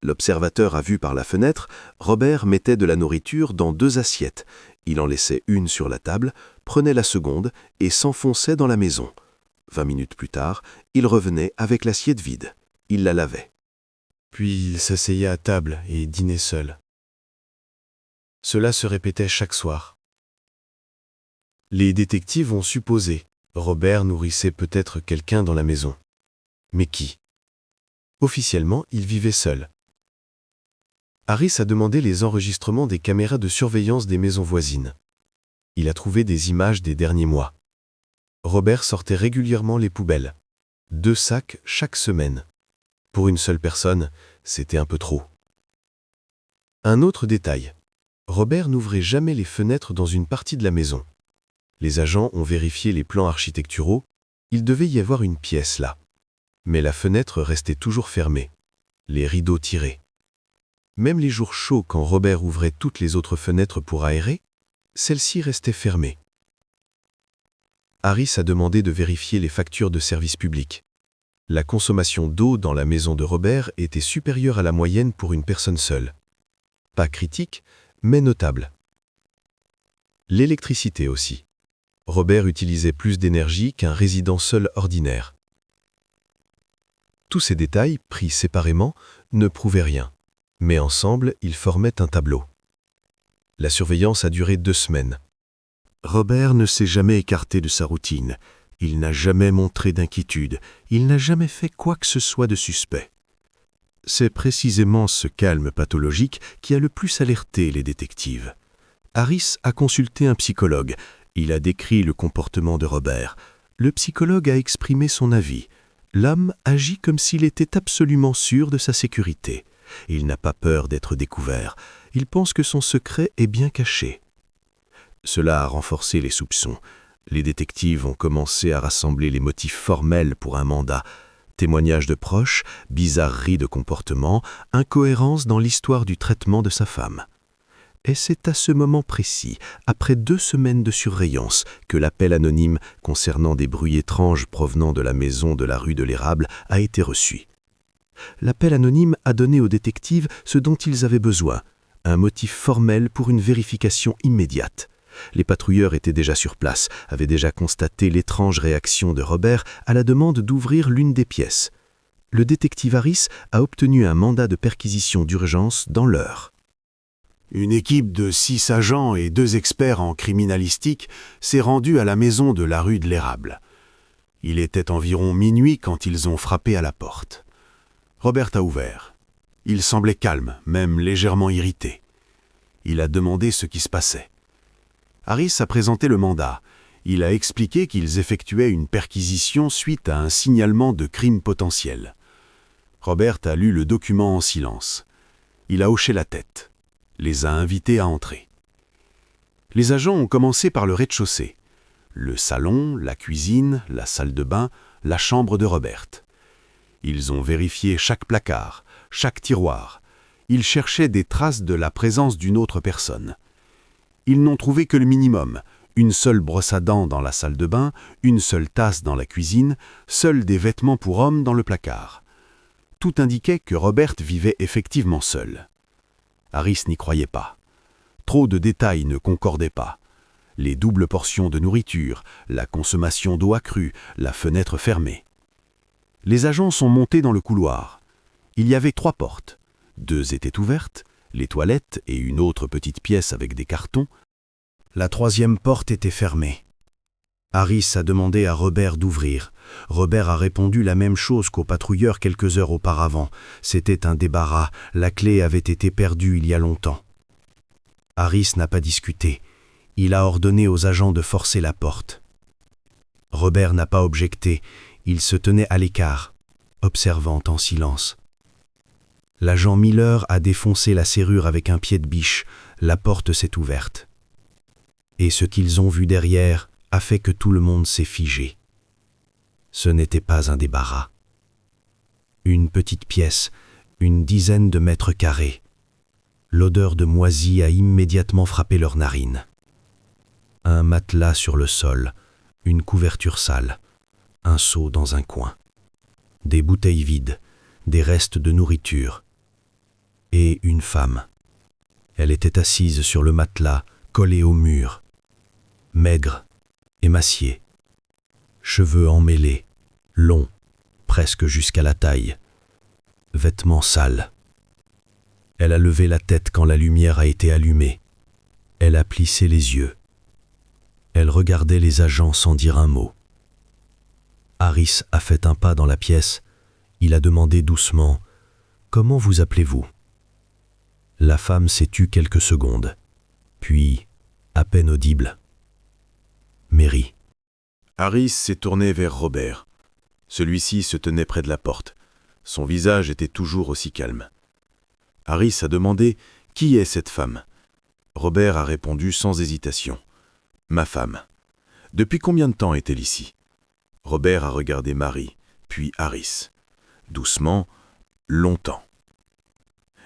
L'observateur a vu par la fenêtre, Robert mettait de la nourriture dans 2 assiettes. Il en laissait une sur la table, prenait la seconde et s'enfonçait dans la maison. 20 minutes plus tard, il revenait avec l'assiette vide. Il la lavait. Puis il s'asseyait à table et dînait seul. Cela se répétait chaque soir. Les détectives ont supposé Robert nourrissait peut-être quelqu'un dans la maison. Mais qui? Officiellement, il vivait seul. Harris a demandé les enregistrements des caméras de surveillance des maisons voisines. Il a trouvé des images des derniers mois. Robert sortait régulièrement les poubelles. 2 sacs chaque semaine. Pour une seule personne, c'était un peu trop. Un autre détail. Robert n'ouvrait jamais les fenêtres dans une partie de la maison. Les agents ont vérifié les plans architecturaux. Il devait y avoir une pièce là. Mais la fenêtre restait toujours fermée. Les rideaux tirés. Même les jours chauds, quand Robert ouvrait toutes les autres fenêtres pour aérer, celles-ci restaient fermées. Harris a demandé de vérifier les factures de services publics. La consommation d'eau dans la maison de Robert était supérieure à la moyenne pour une personne seule. Pas critique, mais notable. L'électricité aussi. Robert utilisait plus d'énergie qu'un résident seul ordinaire. Tous ces détails, pris séparément, ne prouvaient rien. Mais ensemble, ils formaient un tableau. La surveillance a duré 2 semaines. Robert ne s'est jamais écarté de sa routine. Il n'a jamais montré d'inquiétude. Il n'a jamais fait quoi que ce soit de suspect. C'est précisément ce calme pathologique qui a le plus alerté les détectives. Harris a consulté un psychologue. Il a décrit le comportement de Robert. Le psychologue a exprimé son avis. L'homme agit comme s'il était absolument sûr de sa sécurité. Il n'a pas peur d'être découvert. Il pense que son secret est bien caché. Cela a renforcé les soupçons. Les détectives ont commencé à rassembler les motifs formels pour un mandat. Témoignages de proches, bizarreries de comportement, incohérences dans l'histoire du traitement de sa femme. Et c'est à ce moment précis, après 2 semaines de surveillance, que l'appel anonyme concernant des bruits étranges provenant de la maison de la rue de l'Érable a été reçu. L'appel anonyme a donné aux détectives ce dont ils avaient besoin, un motif formel pour une vérification immédiate. Les patrouilleurs étaient déjà sur place, avaient déjà constaté l'étrange réaction de Robert à la demande d'ouvrir l'une des pièces. Le détective Harris a obtenu un mandat de perquisition d'urgence dans l'heure. Une équipe de 6 agents et 2 experts en criminalistique s'est rendue à la maison de la rue de l'Érable. Il était environ minuit quand ils ont frappé à la porte. Robert a ouvert. Il semblait calme, même légèrement irrité. Il a demandé ce qui se passait. Harris a présenté le mandat. Il a expliqué qu'ils effectuaient une perquisition suite à un signalement de crime potentiel. Robert a lu le document en silence. Il a hoché la tête. Les a invités à entrer. Les agents ont commencé par le rez-de-chaussée. Le salon, la cuisine, la salle de bain, la chambre de Robert. Ils ont vérifié chaque placard, chaque tiroir. Ils cherchaient des traces de la présence d'une autre personne. Ils n'ont trouvé que le minimum, une seule brosse à dents dans la salle de bain, une seule tasse dans la cuisine, seuls des vêtements pour hommes dans le placard. Tout indiquait que Robert vivait effectivement seul. Harris n'y croyait pas. Trop de détails ne concordaient pas. Les doubles portions de nourriture, la consommation d'eau accrue, la fenêtre fermée. Les agents sont montés dans le couloir. Il y avait 3 portes. 2 étaient ouvertes, les toilettes et une autre petite pièce avec des cartons. La 3e porte était fermée. Harris a demandé à Robert d'ouvrir. Robert a répondu la même chose qu'au patrouilleur quelques heures auparavant. C'était un débarras, la clé avait été perdue il y a longtemps. Harris n'a pas discuté. Il a ordonné aux agents de forcer la porte. Robert n'a pas objecté. Il se tenait à l'écart, observant en silence. L'agent Miller a défoncé la serrure avec un pied de biche. La porte s'est ouverte. Et ce qu'ils ont vu derrière a fait que tout le monde s'est figé. Ce n'était pas un débarras. Une petite pièce, une dizaine de mètres carrés. L'odeur de moisi a immédiatement frappé leurs narines. Un matelas sur le sol, une couverture sale, un seau dans un coin. Des bouteilles vides, des restes de nourriture. Et une femme. Elle était assise sur le matelas, collée au mur. Maigre, émaciée. Cheveux emmêlés, longs, presque jusqu'à la taille. Vêtements sales. Elle a levé la tête quand la lumière a été allumée. Elle a plissé les yeux. Elle regardait les agents sans dire un mot. Harris a fait un pas dans la pièce. Il a demandé doucement « Comment vous appelez-vous » La femme s'est tue quelques secondes. Puis, à peine audible, « Mary ». Harris s'est tourné vers Robert. Celui-ci se tenait près de la porte. Son visage était toujours aussi calme. Harris a demandé « Qui est cette femme ?» Robert a répondu sans hésitation. « Ma femme. » « Depuis combien de temps est-elle ici ?» Robert a regardé Mary, puis Harris. Doucement, longtemps.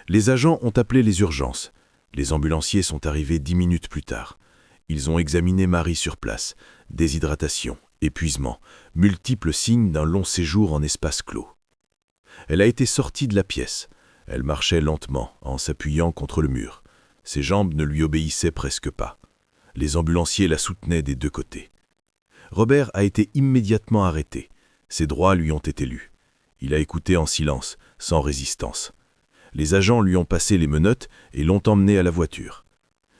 Les agents ont appelé les urgences. Les ambulanciers sont arrivés 10 minutes plus tard. Ils ont examiné Mary sur place. Déshydratation, épuisement, multiples signes d'un long séjour en espace clos. Elle a été sortie de la pièce. Elle marchait lentement, en s'appuyant contre le mur. Ses jambes ne lui obéissaient presque pas. Les ambulanciers la soutenaient des 2 côtés. Robert a été immédiatement arrêté. Ses droits lui ont été lus. Il a écouté en silence, sans résistance. Les agents lui ont passé les menottes et l'ont emmené à la voiture.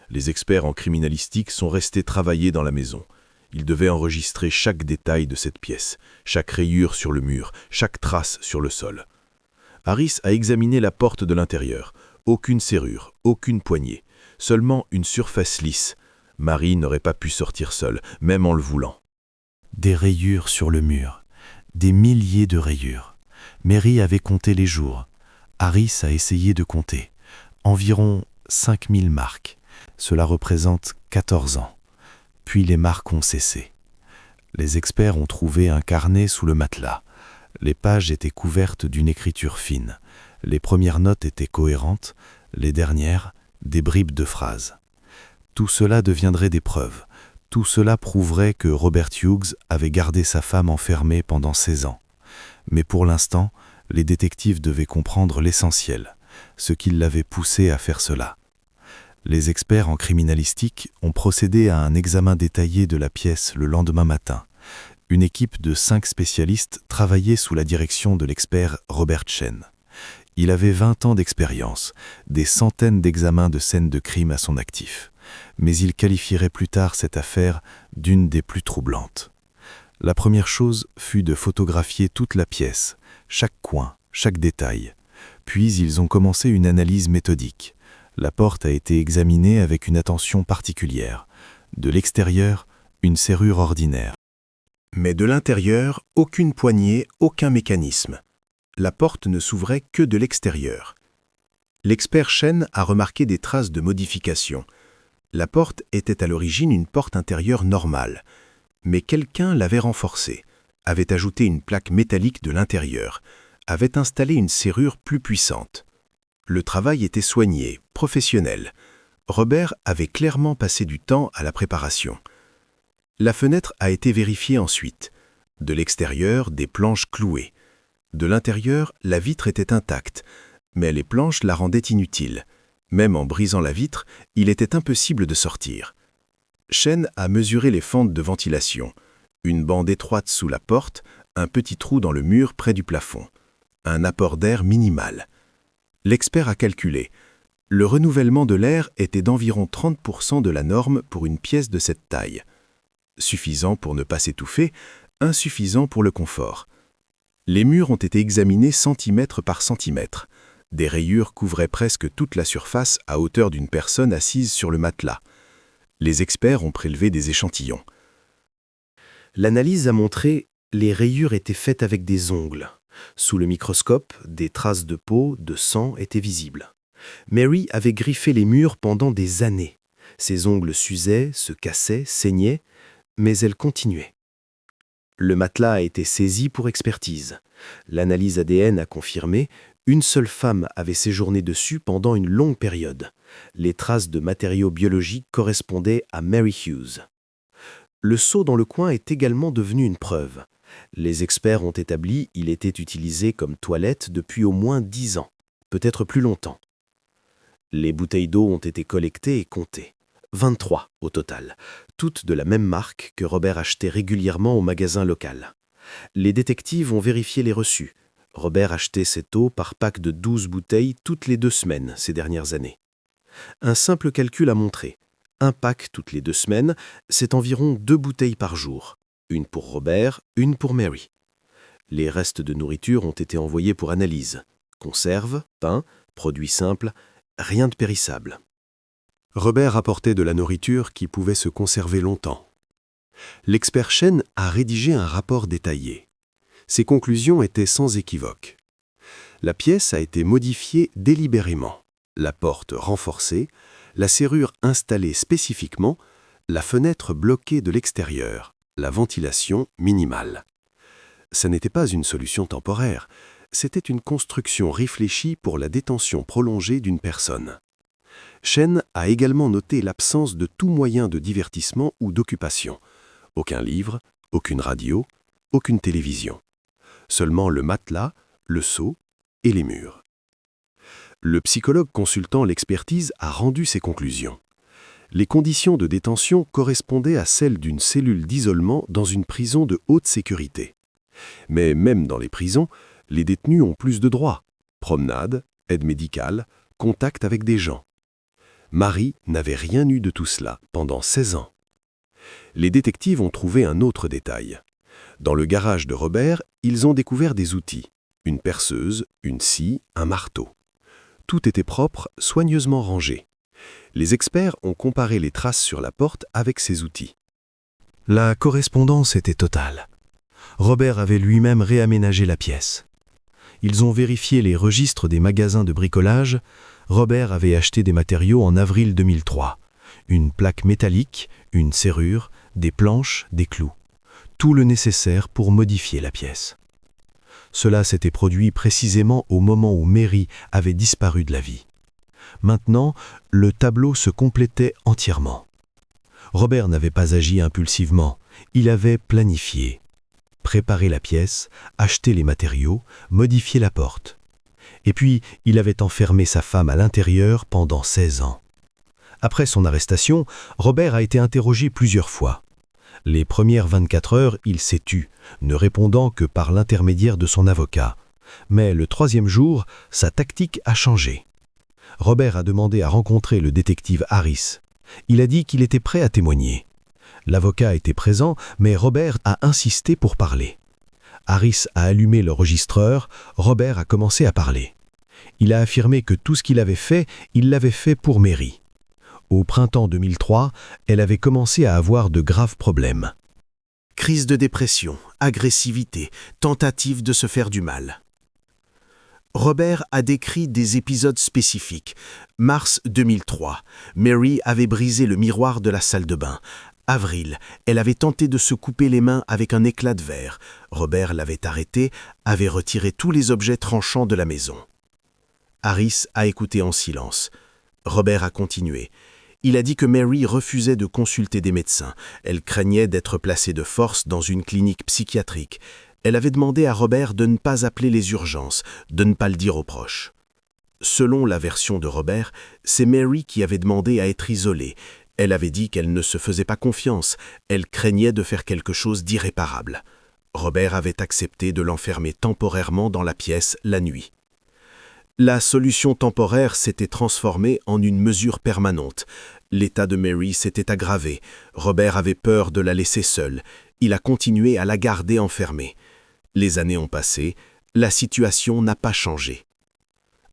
Les experts en criminalistique sont restés travailler dans la maison. Ils devaient enregistrer chaque détail de cette pièce, chaque rayure sur le mur, chaque trace sur le sol. Harris a examiné la porte de l'intérieur. Aucune serrure, aucune poignée, seulement une surface lisse. Mary n'aurait pas pu sortir seule, même en le voulant. Des rayures sur le mur, des milliers de rayures. Mary avait compté les jours. Harris a essayé de compter. Environ 5000 marques. Cela représente 14 ans. Puis les marques ont cessé. Les experts ont trouvé un carnet sous le matelas. Les pages étaient couvertes d'une écriture fine. Les premières notes étaient cohérentes, les dernières, des bribes de phrases. Tout cela deviendrait des preuves. Tout cela prouverait que Robert Hughes avait gardé sa femme enfermée pendant 16 ans. Mais pour l'instant, les détectives devaient comprendre l'essentiel, ce qui l'avait poussé à faire cela. Les experts en criminalistique ont procédé à un examen détaillé de la pièce le lendemain matin. Une équipe de 5 spécialistes travaillait sous la direction de l'expert Robert Chen. Il avait 20 ans d'expérience, des centaines d'examens de scènes de crime à son actif. Mais il qualifierait plus tard cette affaire d'une des plus troublantes. La première chose fut de photographier toute la pièce, chaque coin, chaque détail. Puis ils ont commencé une analyse méthodique. La porte a été examinée avec une attention particulière. De l'extérieur, une serrure ordinaire. Mais de l'intérieur, aucune poignée, aucun mécanisme. La porte ne s'ouvrait que de l'extérieur. L'expert Chen a remarqué des traces de modification. La porte était à l'origine une porte intérieure normale, mais quelqu'un l'avait renforcée, avait ajouté une plaque métallique de l'intérieur, avait installé une serrure plus puissante. Le travail était soigné, professionnel. Robert avait clairement passé du temps à la préparation. La fenêtre a été vérifiée ensuite. De l'extérieur, des planches clouées. De l'intérieur, la vitre était intacte, mais les planches la rendaient inutile. Même en brisant la vitre, il était impossible de sortir. Chen a mesuré les fentes de ventilation. Une bande étroite sous la porte, un petit trou dans le mur près du plafond. Un apport d'air minimal. L'expert a calculé. Le renouvellement de l'air était d'environ 30% de la norme pour une pièce de cette taille. Suffisant pour ne pas s'étouffer, insuffisant pour le confort. Les murs ont été examinés centimètre par centimètre. Des rayures couvraient presque toute la surface à hauteur d'une personne assise sur le matelas. Les experts ont prélevé des échantillons. L'analyse a montré que les rayures étaient faites avec des ongles. Sous le microscope, des traces de peau, de sang étaient visibles. Mary avait griffé les murs pendant des années. Ses ongles s'usaient, se cassaient, saignaient, mais elle continuait. Le matelas a été saisi pour expertise. L'analyse ADN a confirmé une seule femme avait séjourné dessus pendant une longue période. Les traces de matériaux biologiques correspondaient à Mary Hughes. Le seau dans le coin est également devenu une preuve. Les experts ont établi qu'il était utilisé comme toilette depuis au moins 10 ans, peut-être plus longtemps. Les bouteilles d'eau ont été collectées et comptées. 23 au total, toutes de la même marque que Robert achetait régulièrement au magasin local. Les détectives ont vérifié les reçus. Robert achetait cette eau par pack de 12 bouteilles toutes les 2 semaines ces dernières années. Un simple calcul a montré. Un pack toutes les 2 semaines, c'est environ 2 bouteilles par jour. Une pour Robert, une pour Mary. Les restes de nourriture ont été envoyés pour analyse. Conserves, pain, produits simples, rien de périssable. Robert apportait de la nourriture qui pouvait se conserver longtemps. L'expert Chen a rédigé un rapport détaillé. Ses conclusions étaient sans équivoque. La pièce a été modifiée délibérément, la porte renforcée, la serrure installée spécifiquement, la fenêtre bloquée de l'extérieur, la ventilation minimale. Ce n'était pas une solution temporaire, c'était une construction réfléchie pour la détention prolongée d'une personne. Chen a également noté l'absence de tout moyen de divertissement ou d'occupation. Aucun livre, aucune radio, aucune télévision. Seulement le matelas, le seau et les murs. Le psychologue consultant l'expertise a rendu ses conclusions. Les conditions de détention correspondaient à celles d'une cellule d'isolement dans une prison de haute sécurité. Mais même dans les prisons, les détenus ont plus de droits. Promenade, aide médicale, contact avec des gens. Marie n'avait rien eu de tout cela pendant 16 ans. Les détectives ont trouvé un autre détail. Dans le garage de Robert, ils ont découvert des outils. Une perceuse, une scie, un marteau. Tout était propre, soigneusement rangé. Les experts ont comparé les traces sur la porte avec ces outils. La correspondance était totale. Robert avait lui-même réaménagé la pièce. Ils ont vérifié les registres des magasins de bricolage Robert avait acheté des matériaux en avril 2003. Une plaque métallique, une serrure, des planches, des clous. Tout le nécessaire pour modifier la pièce. Cela s'était produit précisément au moment où Mary avait disparu de la vie. Maintenant, le tableau se complétait entièrement. Robert n'avait pas agi impulsivement, il avait planifié. Préparé la pièce, acheté les matériaux, modifié la porte. Et puis, il avait enfermé sa femme à l'intérieur pendant 16 ans. Après son arrestation, Robert a été interrogé plusieurs fois. Les premières 24 heures, il s'est tu, ne répondant que par l'intermédiaire de son avocat. Mais le 3e jour, sa tactique a changé. Robert a demandé à rencontrer le détective Harris. Il a dit qu'il était prêt à témoigner. L'avocat était présent, mais Robert a insisté pour parler. Harris a allumé le registreur, Robert a commencé à parler. Il a affirmé que tout ce qu'il avait fait, il l'avait fait pour Mary. Au printemps 2003, elle avait commencé à avoir de graves problèmes. Crise de dépression, agressivité, tentative de se faire du mal. Robert a décrit des épisodes spécifiques. Mars 2003, Mary avait brisé le miroir de la salle de bain. Avril, elle avait tenté de se couper les mains avec un éclat de verre. Robert l'avait arrêté, avait retiré tous les objets tranchants de la maison. Harris a écouté en silence. Robert a continué. Il a dit que Mary refusait de consulter des médecins. Elle craignait d'être placée de force dans une clinique psychiatrique. Elle avait demandé à Robert de ne pas appeler les urgences, de ne pas le dire aux proches. Selon la version de Robert, c'est Mary qui avait demandé à être isolée. Elle avait dit qu'elle ne se faisait pas confiance, elle craignait de faire quelque chose d'irréparable. Robert avait accepté de l'enfermer temporairement dans la pièce la nuit. La solution temporaire s'était transformée en une mesure permanente. L'état de Mary s'était aggravé. Robert avait peur de la laisser seule. Il a continué à la garder enfermée. Les années ont passé, la situation n'a pas changé.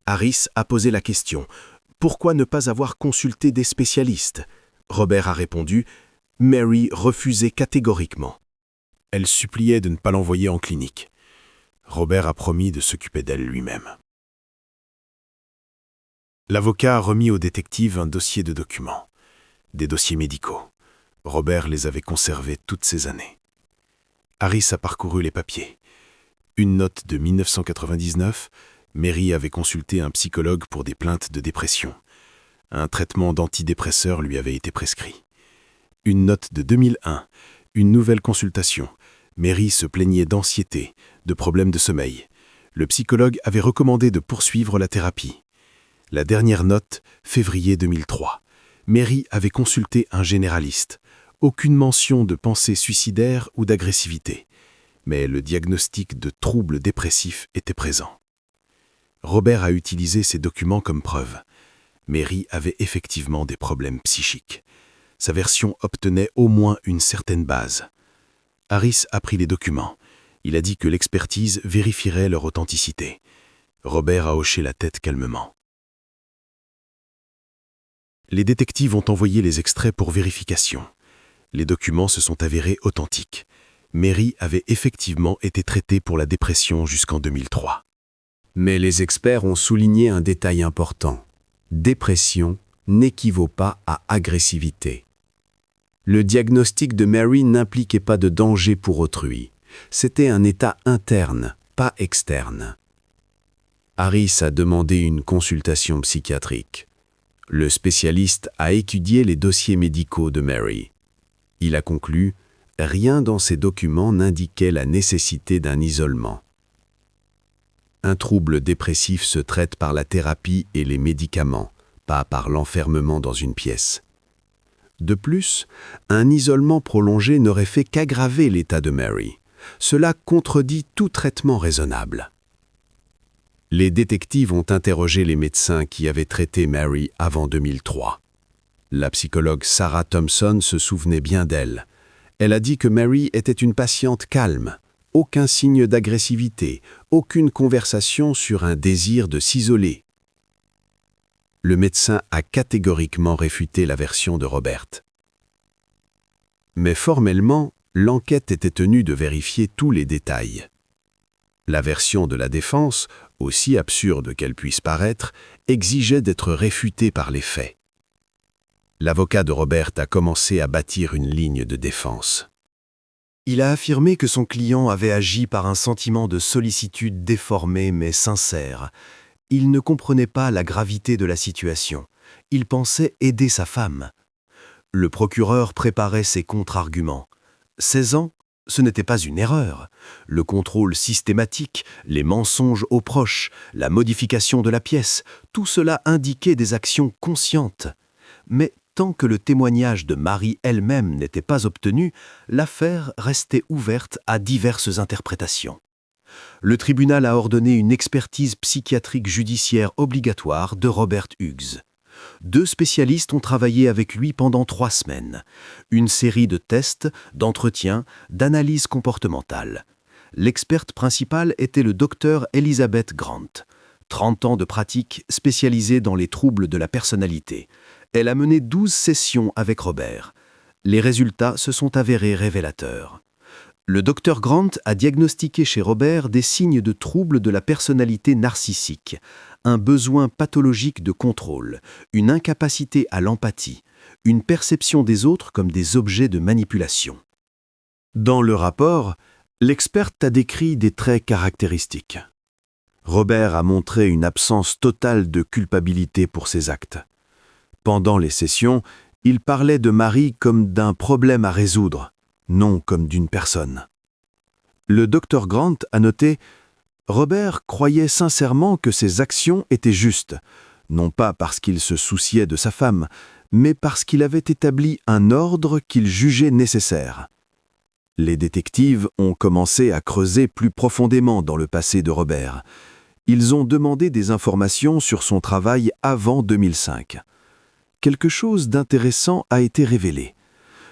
Harris a posé la question « Pourquoi ne pas avoir consulté des spécialistes ?» Robert a répondu « Mary refusait catégoriquement. » Elle suppliait de ne pas l'envoyer en clinique. Robert a promis de s'occuper d'elle lui-même. L'avocat a remis au détective un dossier de documents, des dossiers médicaux. Robert les avait conservés toutes ces années. Harris a parcouru les papiers. Une note de 1999, Mary avait consulté un psychologue pour des plaintes de dépression. Un traitement d'antidépresseurs lui avait été prescrit. Une note de 2001, une nouvelle consultation. Mary se plaignait d'anxiété, de problèmes de sommeil. Le psychologue avait recommandé de poursuivre la thérapie. La dernière note, février 2003. Mary avait consulté un généraliste. Aucune mention de pensée suicidaire ou d'agressivité. Mais le diagnostic de troubles dépressifs était présent. Robert a utilisé ces documents comme preuve. Mary avait effectivement des problèmes psychiques. Sa version obtenait au moins une certaine base. Harris a pris les documents. Il a dit que l'expertise vérifierait leur authenticité. Robert a hoché la tête calmement. Les détectives ont envoyé les extraits pour vérification. Les documents se sont avérés authentiques. Mary avait effectivement été traitée pour la dépression jusqu'en 2003. Mais les experts ont souligné un détail important. Dépression n'équivaut pas à agressivité. Le diagnostic de Mary n'impliquait pas de danger pour autrui. C'était un état interne, pas externe. Harris a demandé une consultation psychiatrique. Le spécialiste a étudié les dossiers médicaux de Mary. Il a conclu « Rien dans ces documents n'indiquait la nécessité d'un isolement. » Un trouble dépressif se traite par la thérapie et les médicaments, pas par l'enfermement dans une pièce. De plus, un isolement prolongé n'aurait fait qu'aggraver l'état de Mary. Cela contredit tout traitement raisonnable. Les détectives ont interrogé les médecins qui avaient traité Mary avant 2003. La psychologue Sarah Thompson se souvenait bien d'elle. Elle a dit que Mary était une patiente calme, aucun signe d'agressivité, aucune conversation sur un désir de s'isoler. Le médecin a catégoriquement réfuté la version de Robert. Mais formellement, l'enquête était tenue de vérifier tous les détails. La version de la défense, aussi absurde qu'elle puisse paraître, exigeait d'être réfutée par les faits. L'avocat de Robert a commencé à bâtir une ligne de défense. Il a affirmé que son client avait agi par un sentiment de sollicitude déformé mais sincère. Il ne comprenait pas la gravité de la situation. Il pensait aider sa femme. Le procureur préparait ses contre-arguments. 16 ans, ce n'était pas une erreur. Le contrôle systématique, les mensonges aux proches, la modification de la pièce, tout cela indiquait des actions conscientes. Mais tant que le témoignage de Marie elle-même n'était pas obtenu, l'affaire restait ouverte à diverses interprétations. Le tribunal a ordonné une expertise psychiatrique judiciaire obligatoire de Robert Hughes. 2 spécialistes ont travaillé avec lui pendant 3 semaines. Une série de tests, d'entretiens, d'analyses comportementales. L'experte principale était le docteur Elizabeth Grant. 30 ans de pratique spécialisée dans les troubles de la personnalité. Elle a mené 12 sessions avec Robert. Les résultats se sont avérés révélateurs. Le docteur Grant a diagnostiqué chez Robert des signes de troubles de la personnalité narcissique, un besoin pathologique de contrôle, une incapacité à l'empathie, une perception des autres comme des objets de manipulation. Dans le rapport, l'experte a décrit des traits caractéristiques. Robert a montré une absence totale de culpabilité pour ses actes. Pendant les sessions, il parlait de Marie comme d'un problème à résoudre, non comme d'une personne. Le docteur Grant a noté « Robert croyait sincèrement que ses actions étaient justes, non pas parce qu'il se souciait de sa femme, mais parce qu'il avait établi un ordre qu'il jugeait nécessaire. » Les détectives ont commencé à creuser plus profondément dans le passé de Robert. Ils ont demandé des informations sur son travail avant 2005. Quelque chose d'intéressant a été révélé.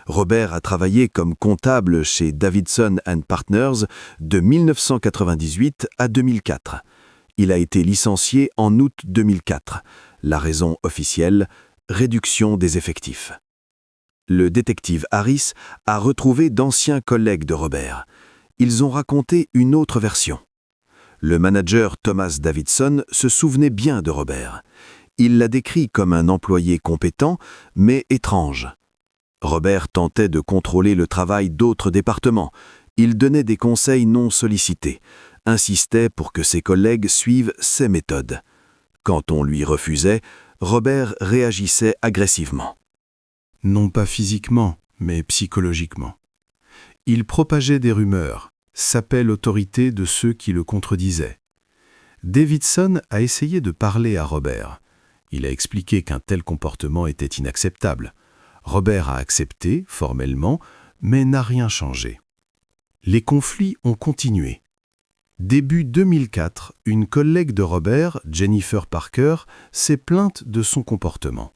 Robert a travaillé comme comptable chez Davidson & Partners de 1998 à 2004. Il a été licencié en août 2004. La raison officielle, réduction des effectifs. Le détective Harris a retrouvé d'anciens collègues de Robert. Ils ont raconté une autre version. Le manager Thomas Davidson se souvenait bien de Robert. Il l'a décrit comme un employé compétent, mais étrange. Robert tentait de contrôler le travail d'autres départements. Il donnait des conseils non sollicités, insistait pour que ses collègues suivent ses méthodes. Quand on lui refusait, Robert réagissait agressivement. Non pas physiquement, mais psychologiquement. Il propageait des rumeurs, sapait l'autorité de ceux qui le contredisaient. Davidson a essayé de parler à Robert. Il a expliqué qu'un tel comportement était inacceptable. Robert a accepté, formellement, mais n'a rien changé. Les conflits ont continué. Début 2004, une collègue de Robert, Jennifer Parker, s'est plainte de son comportement.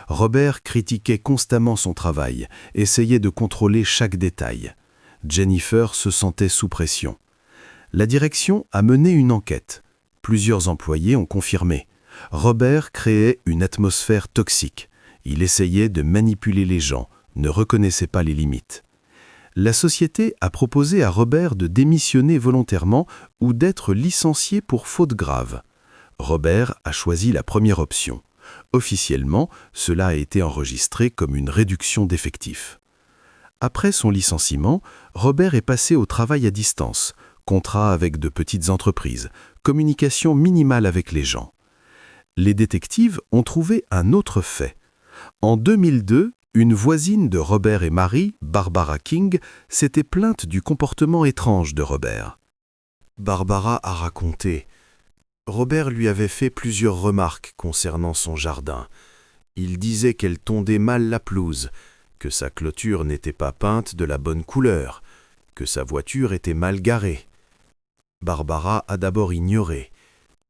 Robert critiquait constamment son travail, essayait de contrôler chaque détail. Jennifer se sentait sous pression. La direction a mené une enquête. Plusieurs employés ont confirmé. Robert créait une atmosphère toxique. Il essayait de manipuler les gens, ne reconnaissait pas les limites. La société a proposé à Robert de démissionner volontairement ou d'être licencié pour faute grave. Robert a choisi la première option. Officiellement, cela a été enregistré comme une réduction d'effectifs. Après son licenciement, Robert est passé au travail à distance, contrat avec de petites entreprises, communication minimale avec les gens. Les détectives ont trouvé un autre fait. En 2002, une voisine de Robert et Marie, Barbara King, s'était plainte du comportement étrange de Robert. Barbara a raconté. Robert lui avait fait plusieurs remarques concernant son jardin. Il disait qu'elle tondait mal la pelouse, que sa clôture n'était pas peinte de la bonne couleur, que sa voiture était mal garée. Barbara a d'abord ignoré.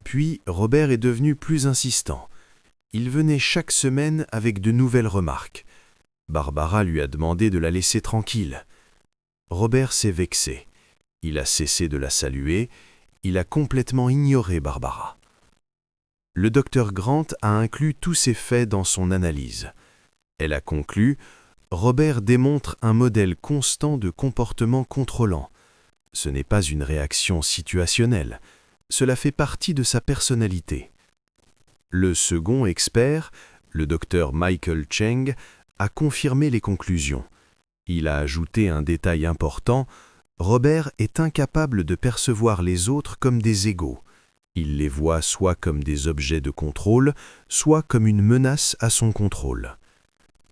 Puis Robert est devenu plus insistant. Il venait chaque semaine avec de nouvelles remarques. Barbara lui a demandé de la laisser tranquille. Robert s'est vexé. Il a cessé de la saluer. Il a complètement ignoré Barbara. Le docteur Grant a inclus tous ces faits dans son analyse. Elle a conclu « Robert démontre un modèle constant de comportement contrôlant. Ce n'est pas une réaction situationnelle. Cela fait partie de sa personnalité. Le second expert, le docteur Michael Cheng, a confirmé les conclusions. Il a ajouté un détail important: Robert est incapable de percevoir les autres comme des égaux. Il les voit soit comme des objets de contrôle, soit comme une menace à son contrôle.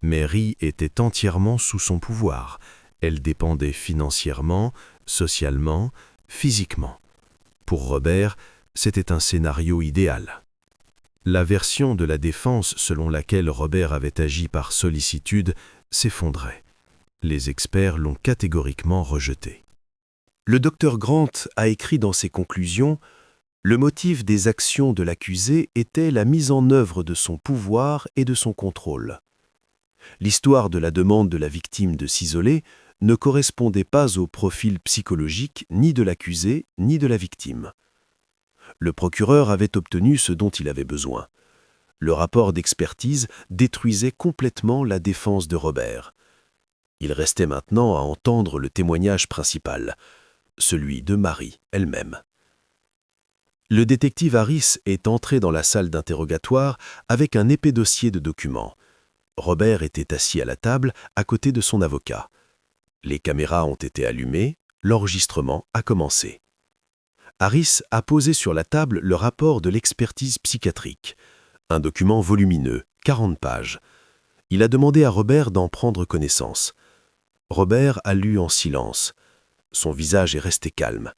Mary était entièrement sous son pouvoir. Elle dépendait financièrement, socialement, physiquement. Pour Robert, c'était un scénario idéal. La version de la défense selon laquelle Robert avait agi par sollicitude s'effondrait. Les experts l'ont catégoriquement rejeté. Le docteur Grant a écrit dans ses conclusions: le motif des actions de l'accusé était la mise en œuvre de son pouvoir et de son contrôle. L'histoire de la demande de la victime de s'isoler ne correspondait pas au profil psychologique ni de l'accusé ni de la victime. Le procureur avait obtenu ce dont il avait besoin. Le rapport d'expertise détruisait complètement la défense de Robert. Il restait maintenant à entendre le témoignage principal, celui de Mary elle-même. Le détective Harris est entré dans la salle d'interrogatoire avec un épais dossier de documents. Robert était assis à la table à côté de son avocat. Les caméras ont été allumées, l'enregistrement a commencé. Harris a posé sur la table le rapport de l'expertise psychiatrique, un document volumineux, 40 pages. Il a demandé à Robert d'en prendre connaissance. Robert a lu en silence. Son visage est resté calme.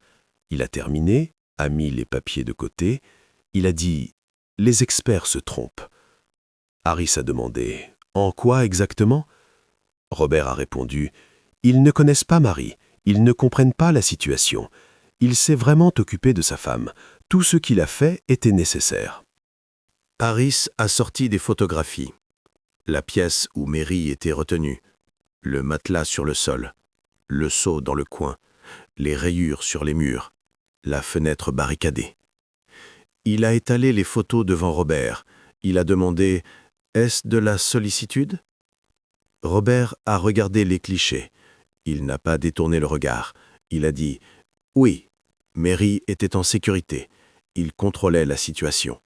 Il a terminé, a mis les papiers de côté. Il a dit « Les experts se trompent ». Harris a demandé « En quoi exactement ?» Robert a répondu « Ils ne connaissent pas Mary, ils ne comprennent pas la situation. Il s'est vraiment occupé de sa femme. Tout ce qu'il a fait était nécessaire. » Harris a sorti des photographies. La pièce où Mary était retenue, le matelas sur le sol, le seau dans le coin, les rayures sur les murs, la fenêtre barricadée. Il a étalé les photos devant Robert. Il a demandé « Est-ce de la sollicitude ?» Robert a regardé les clichés. Il n'a pas détourné le regard. Il a dit « Oui, Mary était en sécurité. Il contrôlait la situation. »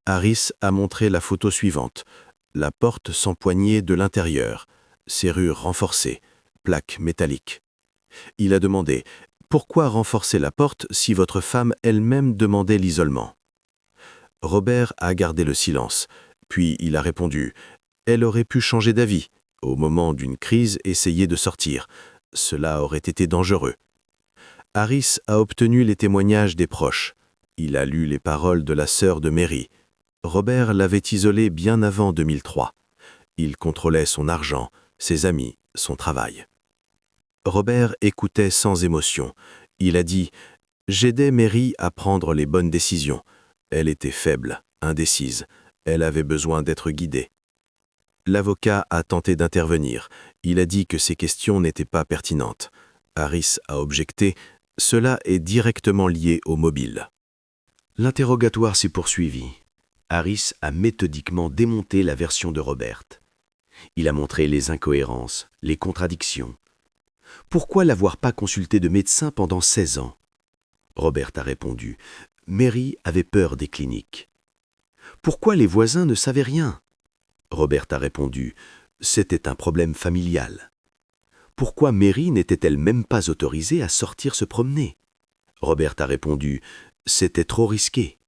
Harris a montré la photo suivante. La porte s'empoignait de l'intérieur, serrure renforcée, plaque métallique. Il a demandé « Pourquoi renforcer la porte si votre femme elle-même demandait l'isolement ?» Robert a gardé le silence, puis il a répondu « Elle aurait pu changer d'avis. Au moment d'une crise, essayer de sortir. Cela aurait été dangereux. » Harris a obtenu les témoignages des proches. Il a lu les paroles de la sœur de Mary. Robert l'avait isolée bien avant 2003. Il contrôlait son argent, ses amis, son travail. Robert écoutait sans émotion. Il a dit « J'aidais Mary à prendre les bonnes décisions. Elle était faible, indécise. Elle avait besoin d'être guidée. » L'avocat a tenté d'intervenir. Il a dit que ces questions n'étaient pas pertinentes. Harris a objecté « Cela est directement lié au mobile. » L'interrogatoire s'est poursuivi. Harris a méthodiquement démonté la version de Robert. Il a montré les incohérences, les contradictions. Pourquoi n'avoir pas consulté de médecin pendant 16 ans? Robert a répondu « Mary avait peur des cliniques. » Pourquoi les voisins ne savaient rien? Robert a répondu « C'était un problème familial. » Pourquoi Mary n'était-elle même pas autorisée à sortir se promener? Robert a répondu « C'était trop risqué. »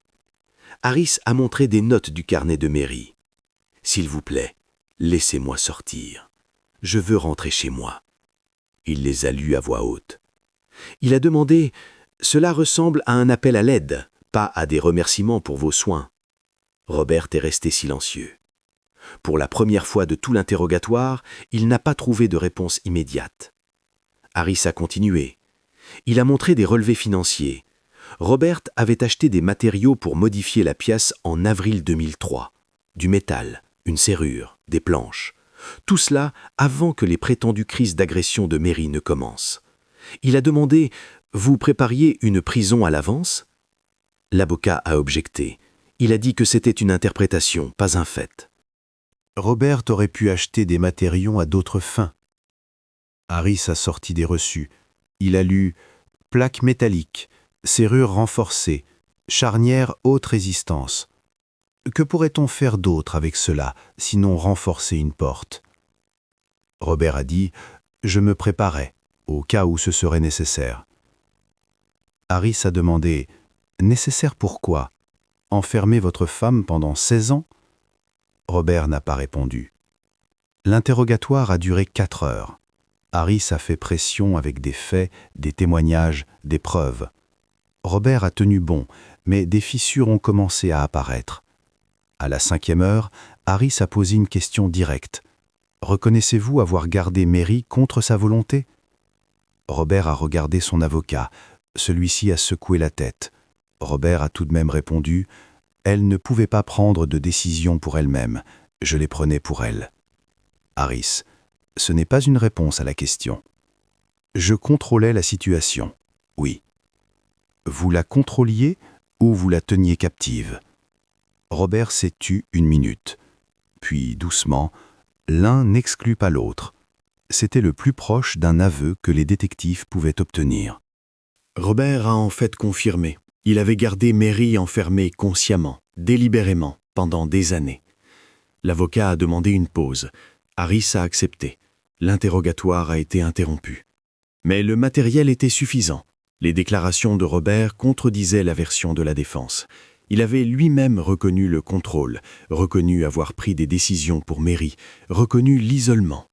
Harris a montré des notes du carnet de Mary. « S'il vous plaît, laissez-moi sortir. Je veux rentrer chez moi. » Il les a lues à voix haute. Il a demandé « Cela ressemble à un appel à l'aide, pas à des remerciements pour vos soins. » Robert est resté silencieux. Pour la première fois de tout l'interrogatoire, il n'a pas trouvé de réponse immédiate. Harris a continué. Il a montré des relevés financiers. Robert avait acheté des matériaux pour modifier la pièce en avril 2003. Du métal, une serrure, des planches. Tout cela avant que les prétendues crises d'agression de Mary ne commencent. Il a demandé « Vous prépariez une prison à l'avance ?» L'avocat a objecté. Il a dit que c'était une interprétation, pas un fait. Robert aurait pu acheter des matériaux à d'autres fins. Harris a sorti des reçus. Il a lu Plaques métalliques, serrure renforcée, charnière haute résistance. Que pourrait-on faire d'autre avec cela, sinon renforcer une porte? Robert a dit « Je me préparais, au cas où ce serait nécessaire. » Harris a demandé « Nécessaire pourquoi? Enfermer votre femme pendant 16 ans ?» Robert n'a pas répondu. L'interrogatoire a duré 4 heures. Harris a fait pression avec des faits, des témoignages, des preuves. Robert a tenu bon, mais des fissures ont commencé à apparaître. À la 5e heure, Harris a posé une question directe. « Reconnaissez-vous avoir gardé Mary contre sa volonté ?» Robert a regardé son avocat. Celui-ci a secoué la tête. Robert a tout de même répondu « Elle ne pouvait pas prendre de décision pour elle-même. Je les prenais pour elle. » Harris, ce n'est pas une réponse à la question. Je contrôlais la situation. Oui. Vous la contrôliez ou vous la teniez captive? Robert s'est tu 1 minute. Puis, doucement, l'un n'exclut pas l'autre. C'était le plus proche d'un aveu que les détectives pouvaient obtenir. Robert a en fait confirmé. Il avait gardé Mary enfermée consciemment, délibérément, pendant des années. L'avocat a demandé une pause. Harris a accepté. L'interrogatoire a été interrompu. Mais le matériel était suffisant. Les déclarations de Robert contredisaient la version de la défense. Il avait lui-même reconnu le contrôle, reconnu avoir pris des décisions pour Mary, reconnu l'isolement.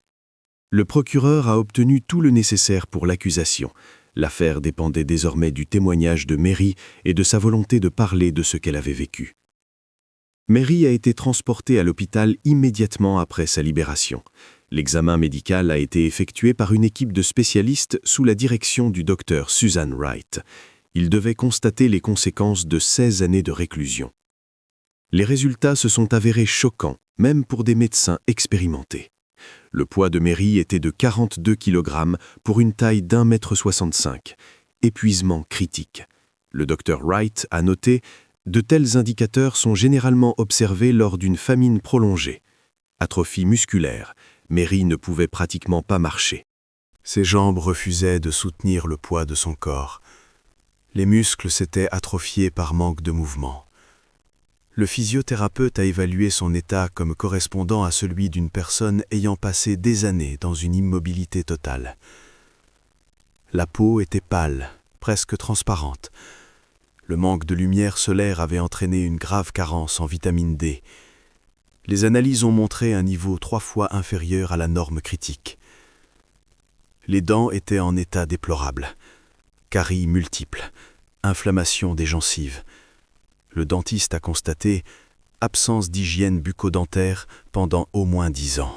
Le procureur a obtenu tout le nécessaire pour l'accusation. L'affaire dépendait désormais du témoignage de Mary et de sa volonté de parler de ce qu'elle avait vécu. Mary a été transportée à l'hôpital immédiatement après sa libération. L'examen médical a été effectué par une équipe de spécialistes sous la direction du docteur Susan Wright. Il devait constater les conséquences de 16 années de réclusion. Les résultats se sont avérés choquants, même pour des médecins expérimentés. Le poids de Mary était de 42 kg pour une taille d'1,65 m. Épuisement critique. Le docteur Wright a noté « De tels indicateurs sont généralement observés lors d'une famine prolongée. Atrophie musculaire. Mary ne pouvait pratiquement pas marcher. Ses jambes refusaient de soutenir le poids de son corps. Les muscles s'étaient atrophiés par manque de mouvement. Le physiothérapeute a évalué son état comme correspondant à celui d'une personne ayant passé des années dans une immobilité totale. La peau était pâle, presque transparente. Le manque de lumière solaire avait entraîné une grave carence en vitamine D. Les analyses ont montré un niveau 3 fois inférieur à la norme critique. Les dents étaient en état déplorable. Caries multiples, inflammation des gencives. Le dentiste a constaté absence d'hygiène bucco-dentaire pendant au moins 10 ans.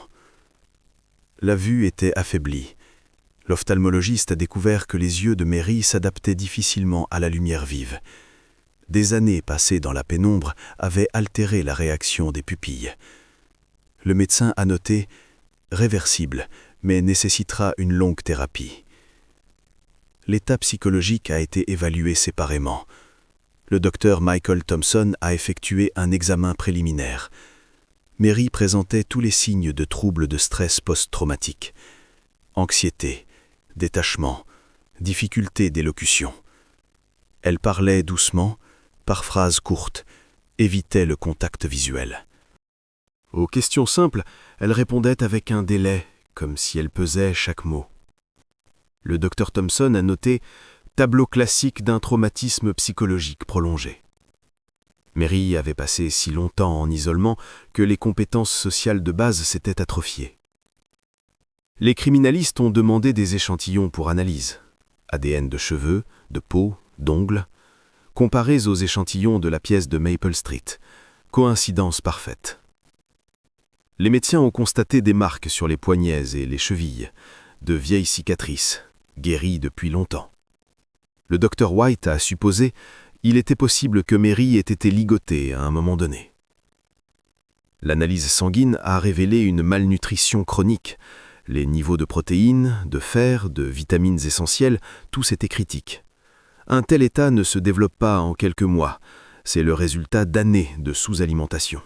La vue était affaiblie. L'ophtalmologiste a découvert que les yeux de Mary s'adaptaient difficilement à la lumière vive. Des années passées dans la pénombre avaient altéré la réaction des pupilles. Le médecin a noté « réversible, mais nécessitera une longue thérapie ». L'état psychologique a été évalué séparément. Le docteur Michael Thompson a effectué un examen préliminaire. Mary présentait tous les signes de troubles de stress post-traumatique. Anxiété, détachement, difficulté d'élocution. Elle parlait doucement, par phrases courtes, évitait le contact visuel. Aux questions simples, elle répondait avec un délai, comme si elle pesait chaque mot. Le docteur Thompson a noté « tableau classique d'un traumatisme psychologique prolongé ». Mary avait passé si longtemps en isolement que les compétences sociales de base s'étaient atrophiées. Les criminalistes ont demandé des échantillons pour analyse. ADN de cheveux, de peau, d'ongles, comparés aux échantillons de la pièce de Maple Street. Coïncidence parfaite. Les médecins ont constaté des marques sur les poignets et les chevilles, de vieilles cicatrices, guéries depuis longtemps. Le docteur White a supposé qu'il était possible que Mary ait été ligotée à un moment donné. L'analyse sanguine a révélé une malnutrition chronique. Les niveaux de protéines, de fer, de vitamines essentielles, tous étaient critiques. Un tel état ne se développe pas en quelques mois. C'est le résultat d'années de sous-alimentation.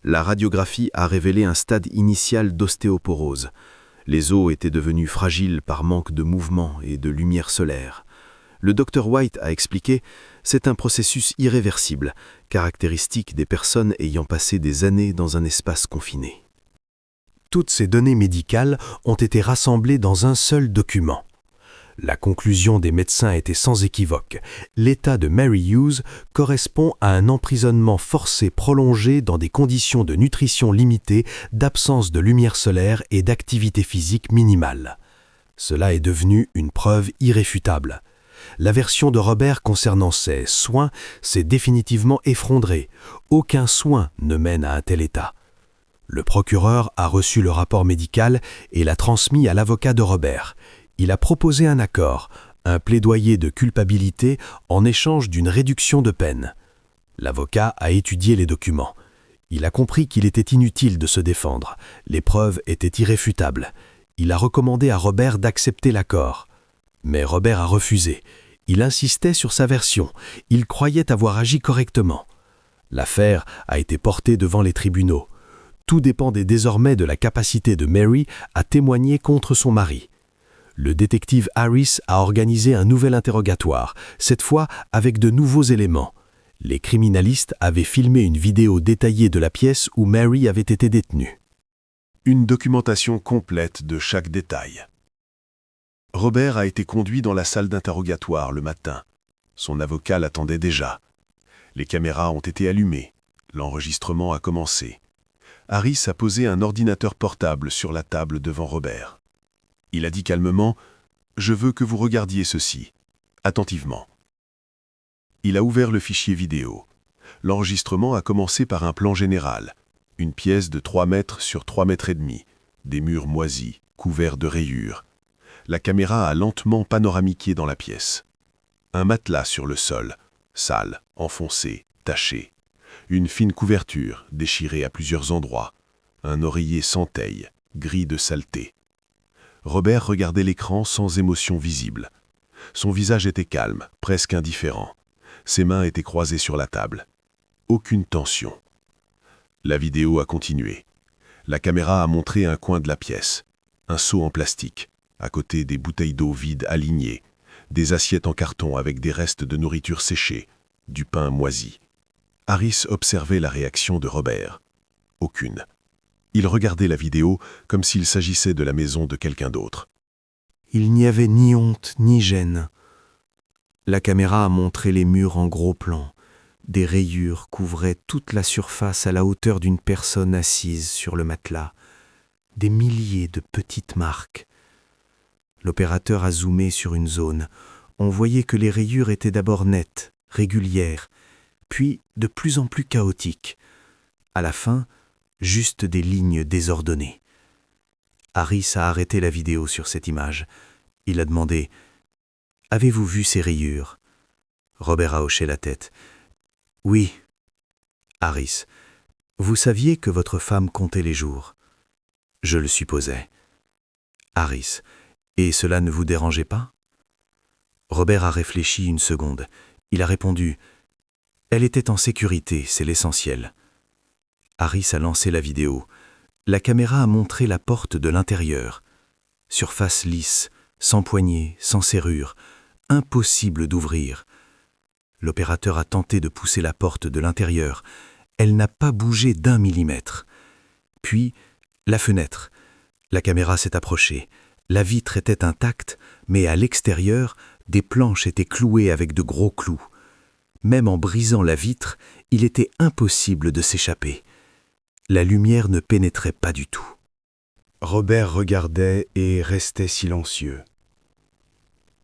La radiographie a révélé un stade initial d'ostéoporose. Les os étaient devenus fragiles par manque de mouvement et de lumière solaire. Le Dr White a expliqué, c'est un processus irréversible, caractéristique des personnes ayant passé des années dans un espace confiné. Toutes ces données médicales ont été rassemblées dans un seul document. La conclusion des médecins était sans équivoque. L'état de Mary Hughes correspond à un emprisonnement forcé prolongé dans des conditions de nutrition limitée, d'absence de lumière solaire et d'activité physique minimale. Cela est devenu une preuve irréfutable. La version de Robert concernant ses soins s'est définitivement effondrée. Aucun soin ne mène à un tel état. Le procureur a reçu le rapport médical et l'a transmis à l'avocat de Robert. Il a proposé un accord, un plaidoyer de culpabilité en échange d'une réduction de peine. L'avocat a étudié les documents. Il a compris qu'il était inutile de se défendre. Les preuves étaient irréfutables. Il a recommandé à Robert d'accepter l'accord. Mais Robert a refusé. Il insistait sur sa version. Il croyait avoir agi correctement. L'affaire a été portée devant les tribunaux. Tout dépendait désormais de la capacité de Mary à témoigner contre son mari. Le détective Harris a organisé un nouvel interrogatoire, cette fois avec de nouveaux éléments. Les criminalistes avaient filmé une vidéo détaillée de la pièce où Mary avait été détenue. Une documentation complète de chaque détail. Robert a été conduit dans la salle d'interrogatoire le matin. Son avocat l'attendait déjà. Les caméras ont été allumées. L'enregistrement a commencé. Harris a posé un ordinateur portable sur la table devant Robert. Il a dit calmement « Je veux que vous regardiez ceci, attentivement ». Il a ouvert le fichier vidéo. L'enregistrement a commencé par un plan général. Une pièce de 3 mètres sur 3 mètres et demi, des murs moisis, couverts de rayures. La caméra a lentement panoramiqué dans la pièce. Un matelas sur le sol, sale, enfoncé, taché. Une fine couverture, déchirée à plusieurs endroits. Un oreiller sans taille, gris de saleté. Robert regardait l'écran sans émotion visible. Son visage était calme, presque indifférent. Ses mains étaient croisées sur la table. Aucune tension. La vidéo a continué. La caméra a montré un coin de la pièce. Un seau en plastique, à côté des bouteilles d'eau vides alignées, des assiettes en carton avec des restes de nourriture séchée, du pain moisi. Harris observait la réaction de Robert. Aucune. Il regardait la vidéo comme s'il s'agissait de la maison de quelqu'un d'autre. Il n'y avait ni honte ni gêne. La caméra a montré les murs en gros plan. Des rayures couvraient toute la surface à la hauteur d'une personne assise sur le matelas. Des milliers de petites marques. L'opérateur a zoomé sur une zone. On voyait que les rayures étaient d'abord nettes, régulières, puis de plus en plus chaotiques. À la fin, juste des lignes désordonnées. Harris a arrêté la vidéo sur cette image. Il a demandé « Avez-vous vu ces rayures ?» Robert a hoché la tête. « Oui. » Harris. « Vous saviez que votre femme comptait les jours ?» Je le supposais. Harris. « Et cela ne vous dérangeait pas ?» Robert a réfléchi une seconde. Il a répondu « Elle était en sécurité, c'est l'essentiel. » Harris a lancé la vidéo. La caméra a montré la porte de l'intérieur. Surface lisse, sans poignée, sans serrure. Impossible d'ouvrir. L'opérateur a tenté de pousser la porte de l'intérieur. Elle n'a pas bougé d'1 millimètre. Puis, la fenêtre. La caméra s'est approchée. La vitre était intacte, mais à l'extérieur, des planches étaient clouées avec de gros clous. Même en brisant la vitre, il était impossible de s'échapper. La lumière ne pénétrait pas du tout. Robert regardait et restait silencieux.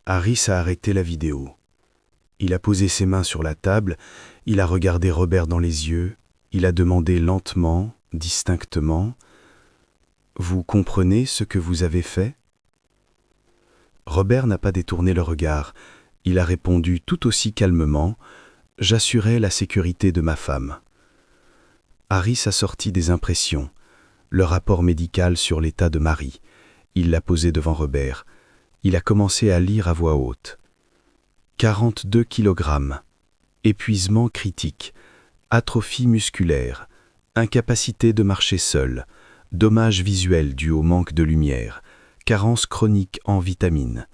Harris a arrêté la vidéo. Il a posé ses mains sur la table, il a regardé Robert dans les yeux, il a demandé lentement, distinctement « Vous comprenez ce que vous avez fait ?» Robert n'a pas détourné le regard. Il a répondu tout aussi calmement « J'assurais la sécurité de ma femme. » Harris a sorti des impressions, le rapport médical sur l'état de Marie. Il l'a posé devant Robert. Il a commencé à lire à voix haute. 42 kg, épuisement critique, atrophie musculaire, incapacité de marcher seul, dommages visuels dus au manque de lumière, carence chronique en vitamines.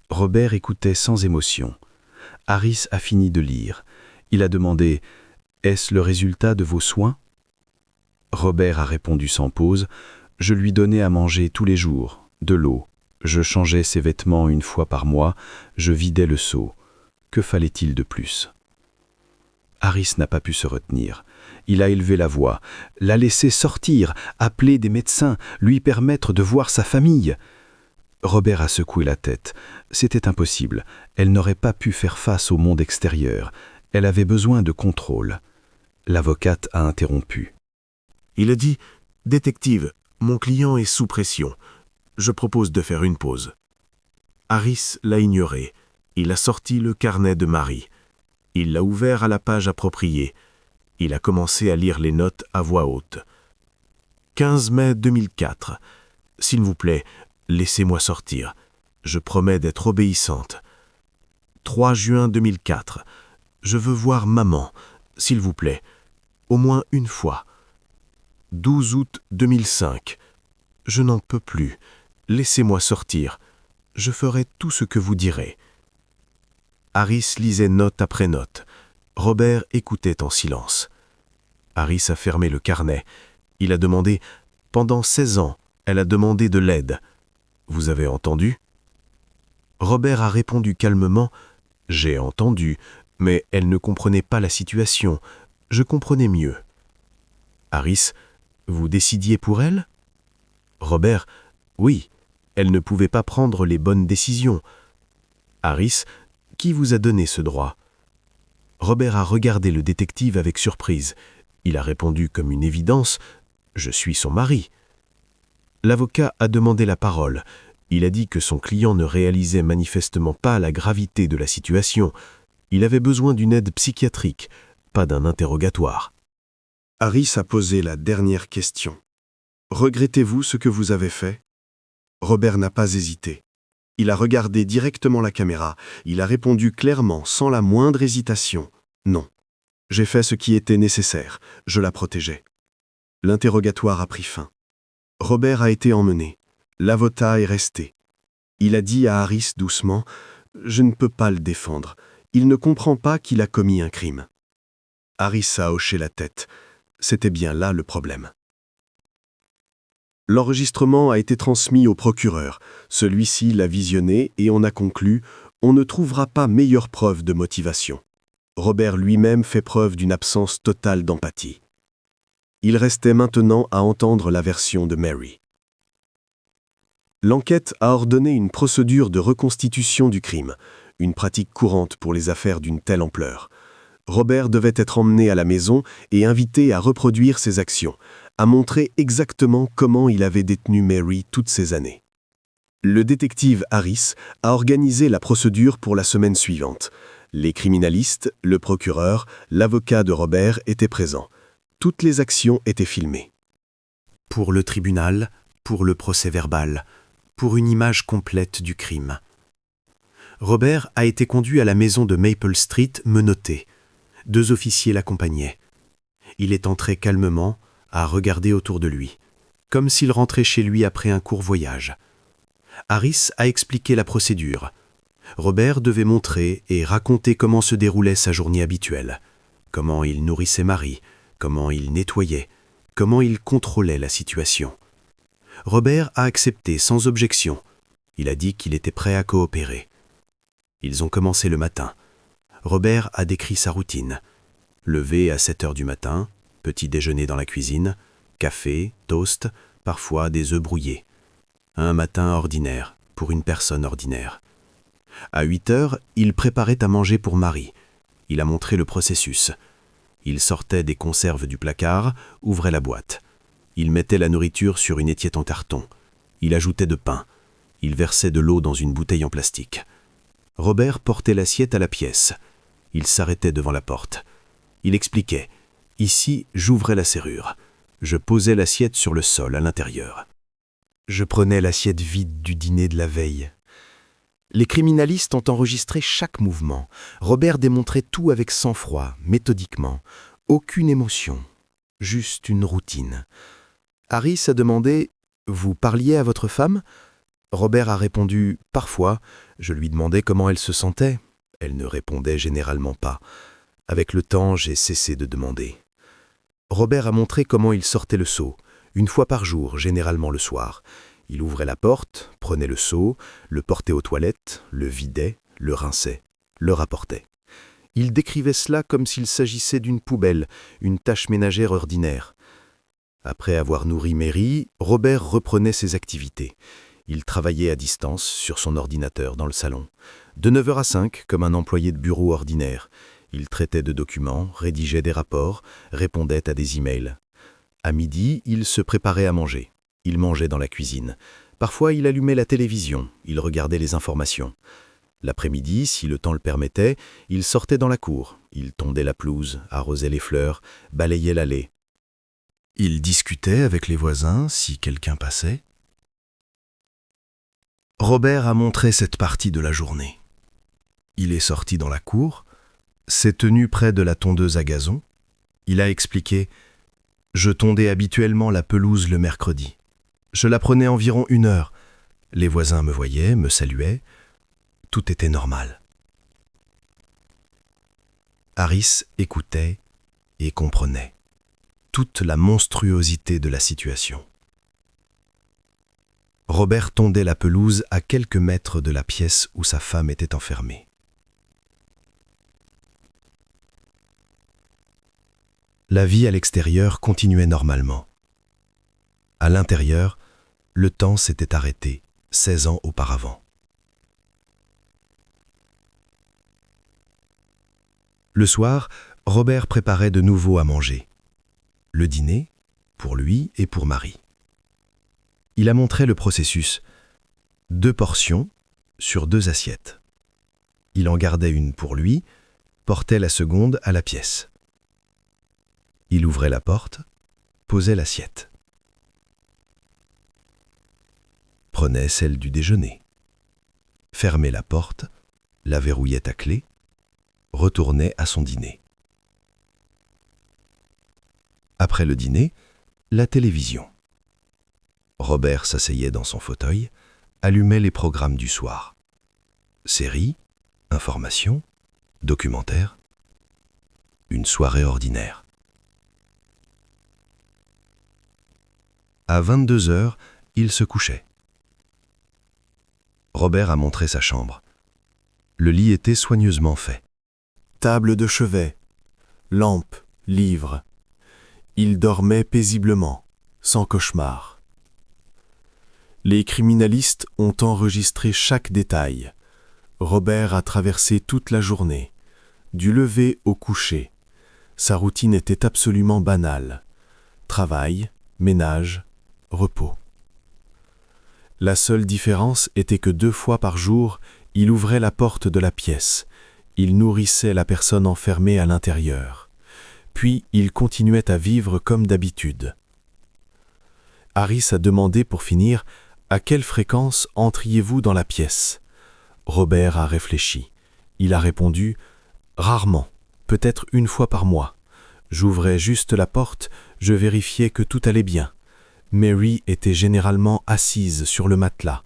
Robert écoutait sans émotion. Harris a fini de lire. Il a demandé « Est-ce le résultat de vos soins ?» Robert a répondu sans pause « Je lui donnais à manger tous les jours, de l'eau. Je changeais ses vêtements une fois par mois, je vidais le seau. Que fallait-il de plus ?» Harris n'a pas pu se retenir. Il a élevé la voix, l'a laissé sortir, appeler des médecins, lui permettre de voir sa famille. Robert a secoué la tête. C'était impossible. Elle n'aurait pas pu faire face au monde extérieur. Elle avait besoin de contrôle. L'avocate a interrompu. Il a dit « Détective, mon client est sous pression. Je propose de faire une pause. » Harris l'a ignoré. Il a sorti le carnet de Marie. Il l'a ouvert à la page appropriée. Il a commencé à lire les notes à voix haute. 15 mai 2004. S'il vous plaît, laissez-moi sortir. Je promets d'être obéissante. 3 juin 2004. Je veux voir maman, s'il vous plaît, au moins une fois. 12 août 2005. Je n'en peux plus. Laissez-moi sortir. Je ferai tout ce que vous direz. Harris lisait note après note. Robert écoutait en silence. Harris a fermé le carnet. Il a demandé « Pendant 16 ans, elle a demandé de l'aide. Vous avez entendu ?» Robert a répondu calmement « J'ai entendu, mais elle ne comprenait pas la situation. Je comprenais mieux. » Harris « Vous décidiez pour elle ?» Robert « Oui, elle ne pouvait pas prendre les bonnes décisions. » Harris « Qui vous a donné ce droit ?» Robert a regardé le détective avec surprise. Il a répondu comme une évidence « Je suis son mari ». L'avocat a demandé la parole. Il a dit que son client ne réalisait manifestement pas la gravité de la situation. Il avait besoin d'une aide psychiatrique, pas d'un interrogatoire. Harris a posé la dernière question. « Regrettez-vous ce que vous avez fait ?» Robert n'a pas hésité. Il a regardé directement la caméra. Il a répondu clairement, sans la moindre hésitation. « Non. J'ai fait ce qui était nécessaire. Je la protégeais. » L'interrogatoire a pris fin. Robert a été emmené. L'avocat est resté. Il a dit à Harris doucement « Je ne peux pas le défendre. Il ne comprend pas qu'il a commis un crime. » Harris a hoché la tête. C'était bien là le problème. L'enregistrement a été transmis au procureur. Celui-ci l'a visionné et on a conclu « On ne trouvera pas meilleure preuve de motivation. » Robert lui-même fait preuve d'une absence totale d'empathie. Il restait maintenant à entendre la version de Mary. L'enquête a ordonné une procédure de reconstitution du crime, une pratique courante pour les affaires d'une telle ampleur. Robert devait être emmené à la maison et invité à reproduire ses actions, à montrer exactement comment il avait détenu Mary toutes ces années. Le détective Harris a organisé la procédure pour la semaine suivante. Les criminalistes, le procureur, l'avocat de Robert étaient présents. Toutes les actions étaient filmées. Pour le tribunal, pour le procès-verbal, pour une image complète du crime. Robert a été conduit à la maison de Maple Street menotté. 2 officiers l'accompagnaient. Il est entré calmement, à regarder autour de lui, comme s'il rentrait chez lui après un court voyage. Harris a expliqué la procédure. Robert devait montrer et raconter comment se déroulait sa journée habituelle, comment il nourrissait Marie, comment il nettoyait, comment il contrôlait la situation. Robert a accepté sans objection. Il a dit qu'il était prêt à coopérer. Ils ont commencé le matin. Robert a décrit sa routine. Levé à 7 heures du matin, petit déjeuner dans la cuisine, café, toast, parfois des œufs brouillés. Un matin ordinaire, pour une personne ordinaire. À 8 heures, il préparait à manger pour Marie. Il a montré le processus. Il sortait des conserves du placard, ouvrait la boîte. Il mettait la nourriture sur une étiette en carton. Il ajoutait de pain. Il versait de l'eau dans une bouteille en plastique. Robert portait l'assiette à la pièce. Il s'arrêtait devant la porte. Il expliquait « Ici, j'ouvrais la serrure. Je posais l'assiette sur le sol à l'intérieur. Je prenais l'assiette vide du dîner de la veille. » Les criminalistes ont enregistré chaque mouvement. Robert démontrait tout avec sang-froid, méthodiquement. Aucune émotion, juste une routine. Harris a demandé Vous parliez à votre femme ? Robert a répondu « Parfois ». Je lui demandais comment elle se sentait. Elle ne répondait généralement pas. Avec le temps, j'ai cessé de demander. Robert a montré comment il sortait le seau, une fois par jour, généralement le soir. Il ouvrait la porte, prenait le seau, le portait aux toilettes, le vidait, le rinçait, le rapportait. Il décrivait cela comme s'il s'agissait d'une poubelle, une tâche ménagère ordinaire. Après avoir nourri Mary, Robert reprenait ses activités. Il travaillait à distance sur son ordinateur dans le salon, de 9h à 5 comme un employé de bureau ordinaire. Il traitait de documents, rédigeait des rapports, répondait à des emails. À midi, il se préparait à manger. Il mangeait dans la cuisine. Parfois, il allumait la télévision, il regardait les informations. L'après-midi, si le temps le permettait, il sortait dans la cour. Il tondait la pelouse, arrosait les fleurs, balayait l'allée. Il discutait avec les voisins si quelqu'un passait. Robert a montré cette partie de la journée. Il est sorti dans la cour, s'est tenu près de la tondeuse à gazon. Il a expliqué « Je tondais habituellement la pelouse le mercredi. Je la prenais environ 1 heure. Les voisins me voyaient, me saluaient. Tout était normal. » Harris écoutait et comprenait toute la monstruosité de la situation. Robert tondait la pelouse à quelques mètres de la pièce où sa femme était enfermée. La vie à l'extérieur continuait normalement. À l'intérieur, le temps s'était arrêté 16 ans auparavant. Le soir, Robert préparait de nouveau à manger. Le dîner, pour lui et pour Marie. Il a montré le processus. 2 portions sur 2 assiettes. Il en gardait une pour lui, portait la seconde à la pièce. Il ouvrait la porte, posait l'assiette. Prenait celle du déjeuner. Fermait la porte, la verrouillait à clé, retournait à son dîner. Après le dîner, la télévision. Robert s'asseyait dans son fauteuil, allumait les programmes du soir. Séries, informations, documentaires. Une soirée ordinaire. À 22h, il se couchait. Robert a montré sa chambre. Le lit était soigneusement fait. Table de chevet, lampe, livres. Il dormait paisiblement, sans cauchemar. Les criminalistes ont enregistré chaque détail. Robert a traversé toute la journée, du lever au coucher. Sa routine était absolument banale. Travail, ménage, repos. La seule différence était que 2 fois par jour, il ouvrait la porte de la pièce. Il nourrissait la personne enfermée à l'intérieur. Puis il continuait à vivre comme d'habitude. Harris a demandé pour finir « À quelle fréquence entriez-vous dans la pièce ?» Robert a réfléchi. Il a répondu « Rarement, peut-être 1 fois par mois. J'ouvrais juste la porte, je vérifiais que tout allait bien. Mary était généralement assise sur le matelas.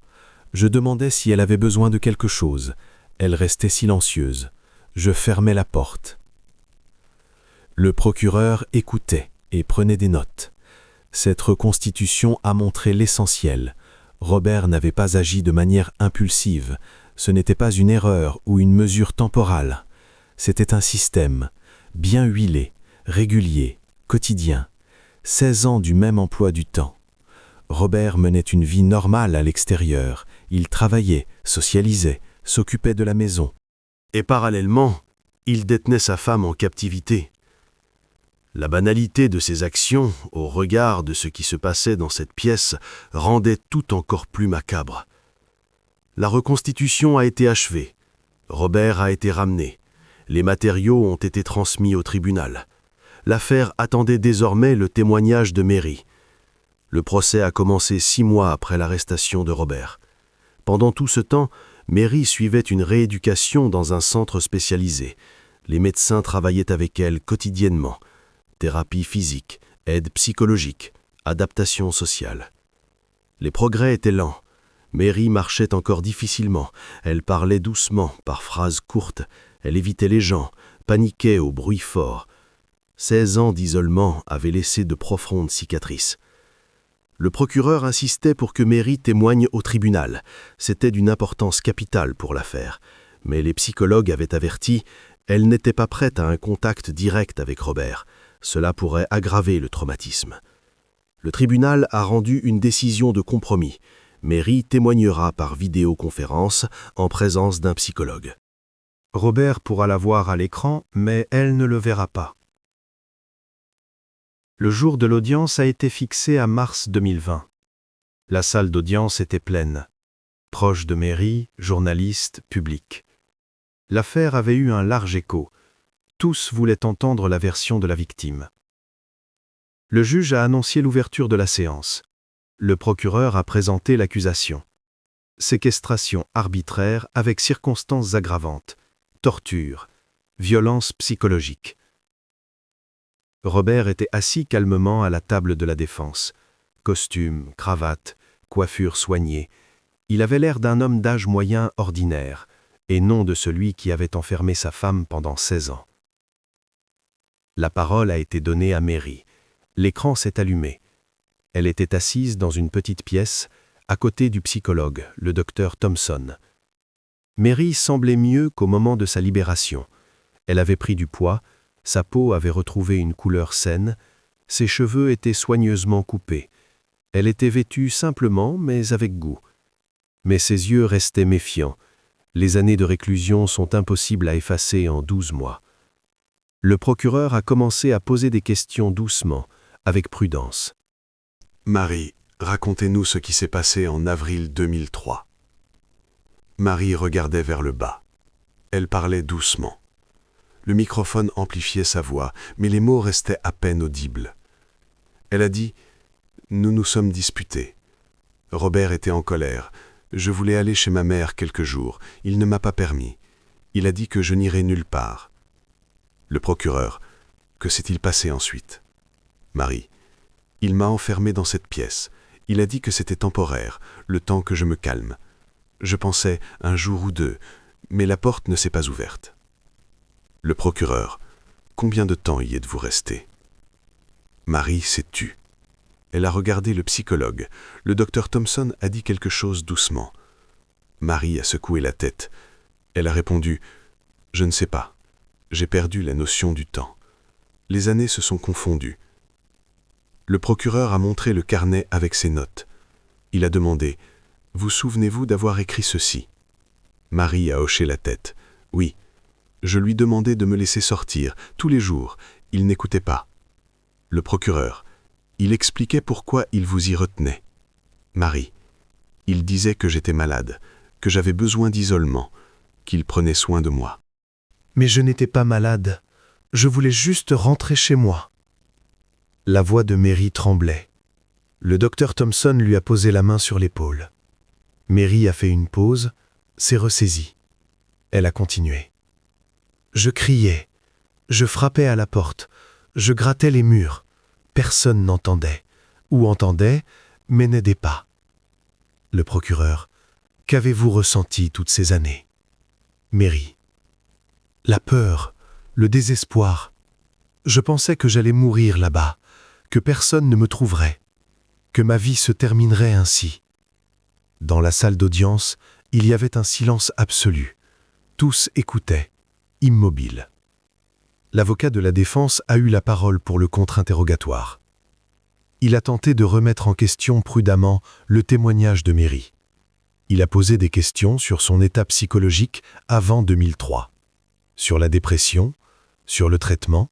Je demandais si elle avait besoin de quelque chose. Elle restait silencieuse. Je fermais la porte. » Le procureur écoutait et prenait des notes. Cette reconstitution a montré l'essentiel. Robert n'avait pas agi de manière impulsive. Ce n'était pas une erreur ou une mesure temporale. C'était un système, bien huilé, régulier, quotidien. 16 ans du même emploi du temps. Robert menait une vie normale à l'extérieur. Il travaillait, socialisait, s'occupait de la maison. Et parallèlement, il détenait sa femme en captivité. La banalité de ses actions, au regard de ce qui se passait dans cette pièce, rendait tout encore plus macabre. La reconstitution a été achevée. Robert a été ramené. Les matériaux ont été transmis au tribunal. L'affaire attendait désormais le témoignage de Mary. Le procès a commencé 6 mois après l'arrestation de Robert. Pendant tout ce temps, Mary suivait une rééducation dans un centre spécialisé. Les médecins travaillaient avec elle Les progrès étaient lents. Mary marchait encore difficilement. Elle parlait doucement, par phrases courtes. Elle évitait les gens, paniquait au bruit fort. 16 ans d'isolement avaient laissé de profondes cicatrices. Le procureur insistait pour que Mary témoigne au tribunal. C'était d'une importance capitale pour l'affaire. Mais les psychologues avaient averti, elle n'était pas prête à un contact direct avec Robert. Cela pourrait aggraver le traumatisme. Le tribunal a rendu une décision de compromis. Mary témoignera par vidéoconférence en présence d'un psychologue. Robert pourra la voir à l'écran, mais elle ne le verra pas. Le jour de l'audience a été fixé à mars 2020. La salle d'audience était pleine. Proches de Mary, journalistes, public. L'affaire avait eu un large écho. Tous voulaient entendre la version de la victime. Le juge a annoncé l'ouverture de la séance. Le procureur a présenté l'accusation. Séquestration arbitraire avec circonstances aggravantes, torture, violence psychologique. Robert était assis calmement à la table de la défense. Costume, cravate, coiffure soignée. Il avait l'air d'un homme d'âge moyen ordinaire, et non de celui qui avait enfermé sa femme pendant 16 ans. La parole a été donnée à Mary. L'écran s'est allumé. Elle était assise dans une petite pièce, à côté du psychologue, le docteur Thompson. Mary semblait mieux qu'au moment de sa libération. Elle avait pris du poids, sa peau avait retrouvé une couleur saine, ses cheveux étaient soigneusement coupés. Elle était vêtue simplement, mais avec goût. Mais ses yeux restaient méfiants. Les années de réclusion sont impossibles à effacer en 12 mois. Le procureur a commencé à poser des questions doucement, avec prudence. Marie, racontez-nous ce qui s'est passé en avril 2003. Marie regardait vers le bas. Elle parlait doucement. Le microphone amplifiait sa voix, mais les mots restaient à peine audibles. Elle a dit « Nous nous sommes disputés. Robert était en colère. Je voulais aller chez ma mère quelques jours. Il ne m'a pas permis. Il a dit que je n'irais nulle part. » Le procureur. Que s'est-il passé ensuite? Marie. Il m'a enfermé dans cette pièce. Il a dit que c'était temporaire, le temps que je me calme. Je pensais un jour ou deux, mais la porte ne s'est pas ouverte. Le procureur. Combien de temps y êtes-vous resté? Marie s'est tue. Elle a regardé le psychologue. Le docteur Thompson a dit quelque chose doucement. Marie a secoué la tête. Elle a répondu « Je ne sais pas. J'ai perdu la notion du temps. Les années se sont confondues. » Le procureur a montré le carnet avec ses notes. Il a demandé « Vous souvenez-vous d'avoir écrit ceci ?» Marie a hoché la tête. « Oui. Je lui demandais de me laisser sortir, tous les jours. Il n'écoutait pas. » Le procureur. Il expliquait pourquoi il vous y retenait. Marie. Il disait que j'étais malade, que j'avais besoin d'isolement, qu'il prenait soin de moi. Mais je n'étais pas malade. Je voulais juste rentrer chez moi. La voix de Mary tremblait. Le docteur Thompson lui a posé la main sur l'épaule. Mary a fait une pause, s'est ressaisie. Elle a continué. Je criais, je frappais à la porte, je grattais les murs. Personne n'entendait, ou entendait, mais n'aidait pas. Le procureur. Qu'avez-vous ressenti toutes ces années? Mary. La peur, le désespoir. Je pensais que j'allais mourir là-bas, que personne ne me trouverait, que ma vie se terminerait ainsi. Dans la salle d'audience, il y avait un silence absolu. Tous écoutaient, immobiles. L'avocat de la défense a eu la parole pour le contre-interrogatoire. Il a tenté de remettre en question prudemment le témoignage de Mary. Il a posé des questions sur son état psychologique avant 2003, sur la dépression, sur le traitement.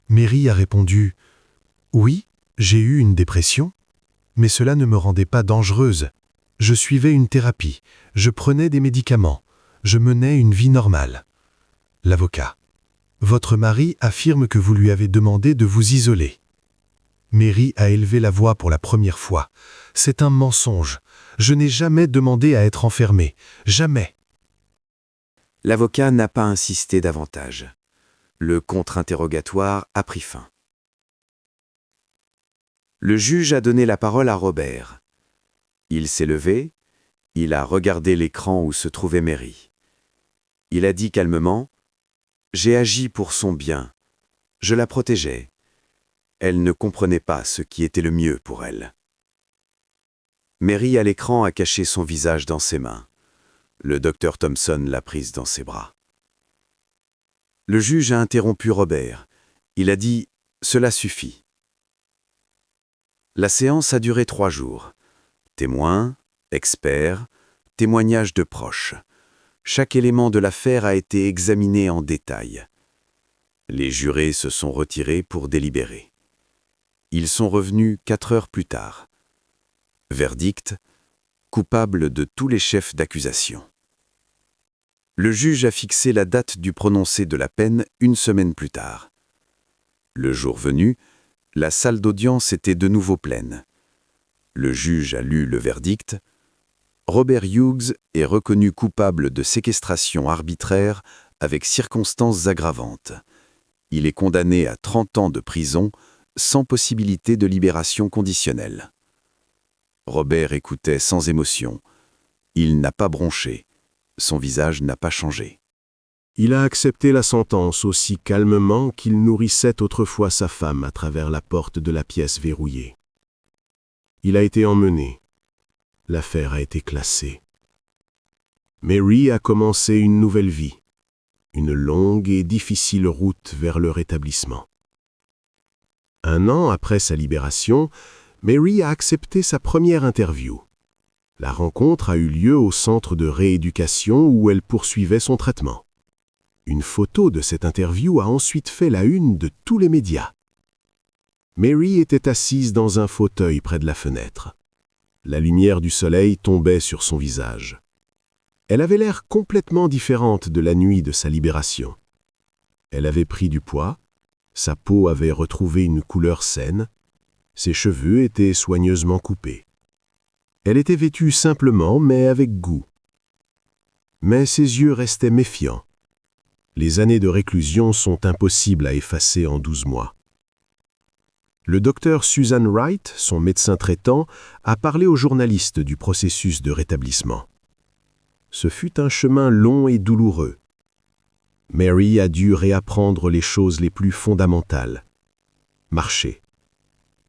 Mary a répondu « Oui, j'ai eu une dépression, mais cela ne me rendait pas dangereuse. Je suivais une thérapie, je prenais des médicaments, je menais une vie normale. » L'avocat. Votre mari affirme que vous lui avez demandé de vous isoler. Mary a élevé la voix pour la première fois. C'est un mensonge. Je n'ai jamais demandé à être enfermée. Jamais. L'avocat n'a pas insisté davantage. Le contre-interrogatoire a pris fin. Le juge a donné la parole à Robert. Il s'est levé, il a regardé l'écran où se trouvait Mary. Il a dit calmement « J'ai agi pour son bien. Je la protégeais. Elle ne comprenait pas ce qui était le mieux pour elle. » Mary à l'écran a caché son visage dans ses mains. Le docteur Thompson l'a prise dans ses bras. Le juge a interrompu Robert. Il a dit « Cela suffit ». La séance a duré 3 jours. Témoins, experts, témoignages de proches. Chaque élément de l'affaire a été examiné en détail. Les jurés se sont retirés pour délibérer. Ils sont revenus 4 heures plus tard. Verdict : coupable de tous les chefs d'accusation. Le juge a fixé la date du prononcé de la peine 1 semaine plus tard. Le jour venu, la salle d'audience était de nouveau pleine. Le juge a lu le verdict. Robert Hughes est reconnu coupable de séquestration arbitraire avec circonstances aggravantes. Il est condamné à 30 ans de prison sans possibilité de libération conditionnelle. Robert écoutait sans émotion. Il n'a pas bronché. Son visage n'a pas changé. Il a accepté la sentence aussi calmement qu'il nourrissait autrefois sa femme à travers la porte de la pièce verrouillée. Il a été emmené. L'affaire a été classée. Mary a commencé une nouvelle vie, une longue et difficile route vers le rétablissement. 1 an après sa libération, Mary a accepté sa première interview. La rencontre a eu lieu au centre de rééducation où elle poursuivait son traitement. Une photo de cette interview a ensuite fait la une de tous les médias. Mary était assise dans un fauteuil près de la fenêtre. La lumière du soleil tombait sur son visage. Elle avait l'air complètement différente de la nuit de sa libération. Elle avait pris du poids, sa peau avait retrouvé une couleur saine, ses cheveux étaient soigneusement coupés. Elle était vêtue simplement mais avec goût. Mais ses yeux restaient méfiants. Les années de réclusion sont impossibles à effacer en 12 mois. Le docteur Susan Wright, son médecin traitant, a parlé aux journalistes du processus de rétablissement. Ce fut un chemin long et douloureux. Mary a dû réapprendre les choses les plus fondamentales. Marcher.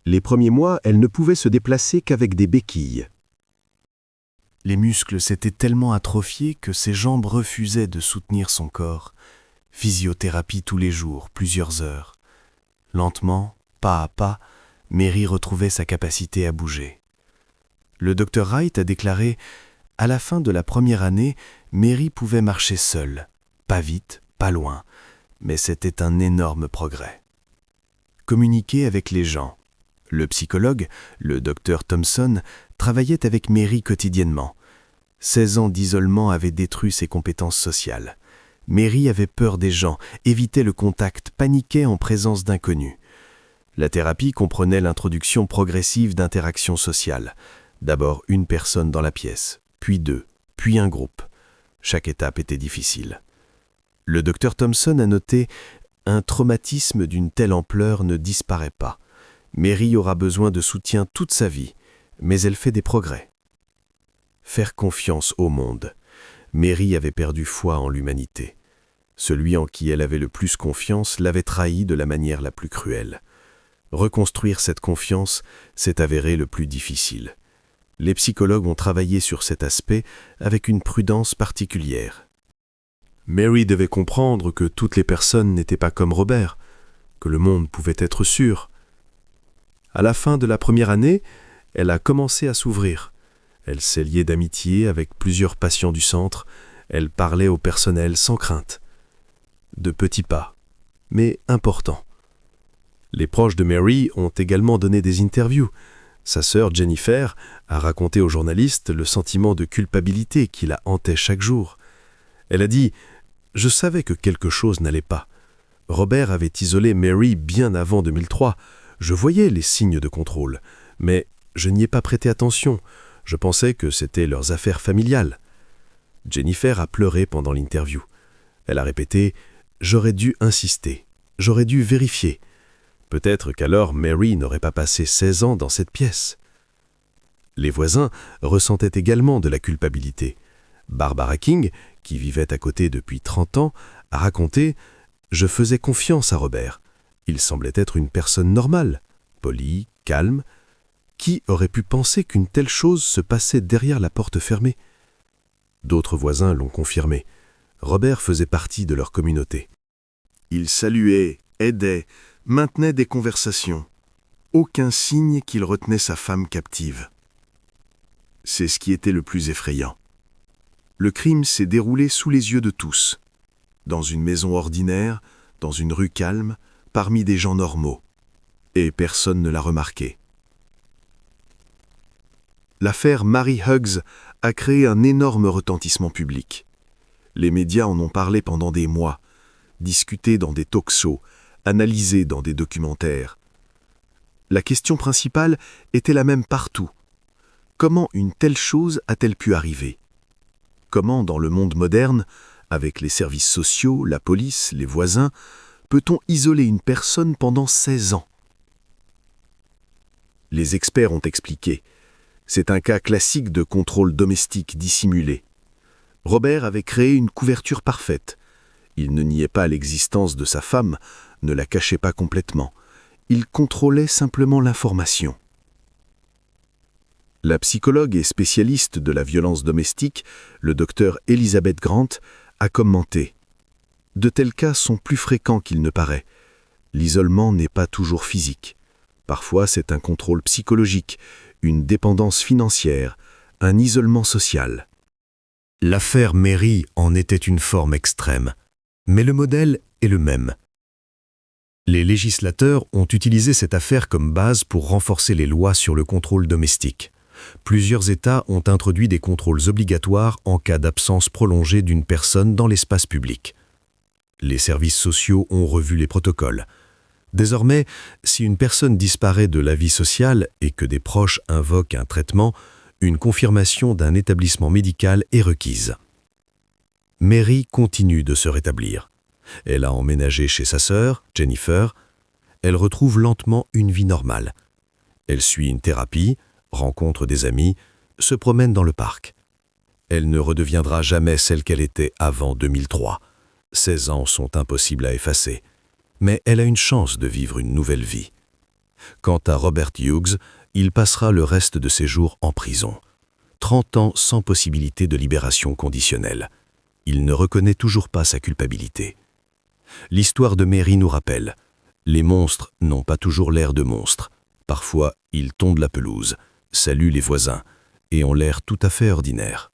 Les premiers mois, elle ne pouvait se déplacer qu'avec des béquilles. Les muscles s'étaient tellement atrophiés que ses jambes refusaient de soutenir son corps. Physiothérapie tous les jours, plusieurs heures. Lentement, pas à pas, Mary retrouvait sa capacité à bouger. Le docteur Wright a déclaré « À la fin de la première année, Mary pouvait marcher seule. Pas vite, pas loin, mais c'était un énorme progrès. » Communiquer avec les gens. Le psychologue, le docteur Thompson, travaillait avec Mary quotidiennement. 16 ans d'isolement avaient détruit ses compétences sociales. Mary avait peur des gens, évitait le contact, paniquait en présence d'inconnus. La thérapie comprenait l'introduction progressive d'interactions sociales. D'abord 1 personne dans la pièce, puis 2, puis un groupe. Chaque étape était difficile. Le docteur Thompson a noté « Un traumatisme d'une telle ampleur ne disparaît pas. Mary aura besoin de soutien toute sa vie, mais elle fait des progrès. » Faire confiance au monde. Mary avait perdu foi en l'humanité. Celui en qui elle avait le plus confiance l'avait trahi de la manière la plus cruelle. Reconstruire cette confiance s'est avéré le plus difficile. Les psychologues ont travaillé sur cet aspect avec une prudence particulière. Mary devait comprendre que toutes les personnes n'étaient pas comme Robert, que le monde pouvait être sûr. À la fin de la première année, elle a commencé à s'ouvrir. Elle s'est liée d'amitié avec plusieurs patients du centre. Elle parlait au personnel sans crainte. De petits pas, mais importants. Les proches de Mary ont également donné des interviews. Sa sœur Jennifer a raconté aux journalistes le sentiment de culpabilité qui la hantait chaque jour. Elle a dit « Je savais que quelque chose n'allait pas. Robert avait isolé Mary bien avant 2003. Je voyais les signes de contrôle, mais je n'y ai pas prêté attention. Je pensais que c'était leurs affaires familiales. » Jennifer a pleuré pendant l'interview. Elle a répété « J'aurais dû insister. J'aurais dû vérifier. » Peut-être qu'alors Mary n'aurait pas passé 16 ans dans cette pièce. Les voisins ressentaient également de la culpabilité. Barbara King, qui vivait à côté depuis 30 ans, a raconté « Je faisais confiance à Robert. Il semblait être une personne normale, polie, calme. Qui aurait pu penser qu'une telle chose se passait derrière la porte fermée ?» D'autres voisins l'ont confirmé. Robert faisait partie de leur communauté. Il saluait, aidait, maintenait des conversations. Aucun signe qu'il retenait sa femme captive. C'est ce qui était le plus effrayant. Le crime s'est déroulé sous les yeux de tous, dans une maison ordinaire, dans une rue calme, parmi des gens normaux. Et personne ne l'a remarqué. L'affaire Mary Hughes a créé un énorme retentissement public. Les médias en ont parlé pendant des mois, discuté dans des talk-shows, analysé dans des documentaires. La question principale était la même partout. Comment une telle chose a-t-elle pu arriver ? Comment, dans le monde moderne, avec les services sociaux, la police, les voisins, peut-on isoler une personne pendant 16 ans ? Les experts ont expliqué. C'est un cas classique de contrôle domestique dissimulé. Robert avait créé une couverture parfaite. Il ne niait pas l'existence de sa femme, ne la cachait pas complètement. Il contrôlait simplement l'information. La psychologue et spécialiste de la violence domestique, le docteur Elizabeth Grant, a commenté « De tels cas sont plus fréquents qu'il ne paraît. L'isolement n'est pas toujours physique. Parfois, c'est un contrôle psychologique, une dépendance financière, un isolement social. » L'affaire Mary en était une forme extrême, mais le modèle est le même. Les législateurs ont utilisé cette affaire comme base pour renforcer les lois sur le contrôle domestique. Plusieurs États ont introduit des contrôles obligatoires en cas d'absence prolongée d'une personne dans l'espace public. Les services sociaux ont revu les protocoles. Désormais, si une personne disparaît de la vie sociale et que des proches invoquent un traitement, une confirmation d'un établissement médical est requise. Mary continue de se rétablir. Elle a emménagé chez sa sœur, Jennifer. Elle retrouve lentement une vie normale. Elle suit une thérapie, rencontre des amis, se promène dans le parc. Elle ne redeviendra jamais celle qu'elle était avant 2003. 16 ans sont impossibles à effacer. Mais elle a une chance de vivre une nouvelle vie. Quant à Robert Hughes, il passera le reste de ses jours en prison. 30 ans sans possibilité de libération conditionnelle. Il ne reconnaît toujours pas sa culpabilité. L'histoire de Mary nous rappelle, les monstres n'ont pas toujours l'air de monstres. Parfois, ils tondent la pelouse, saluent les voisins et ont l'air tout à fait ordinaires.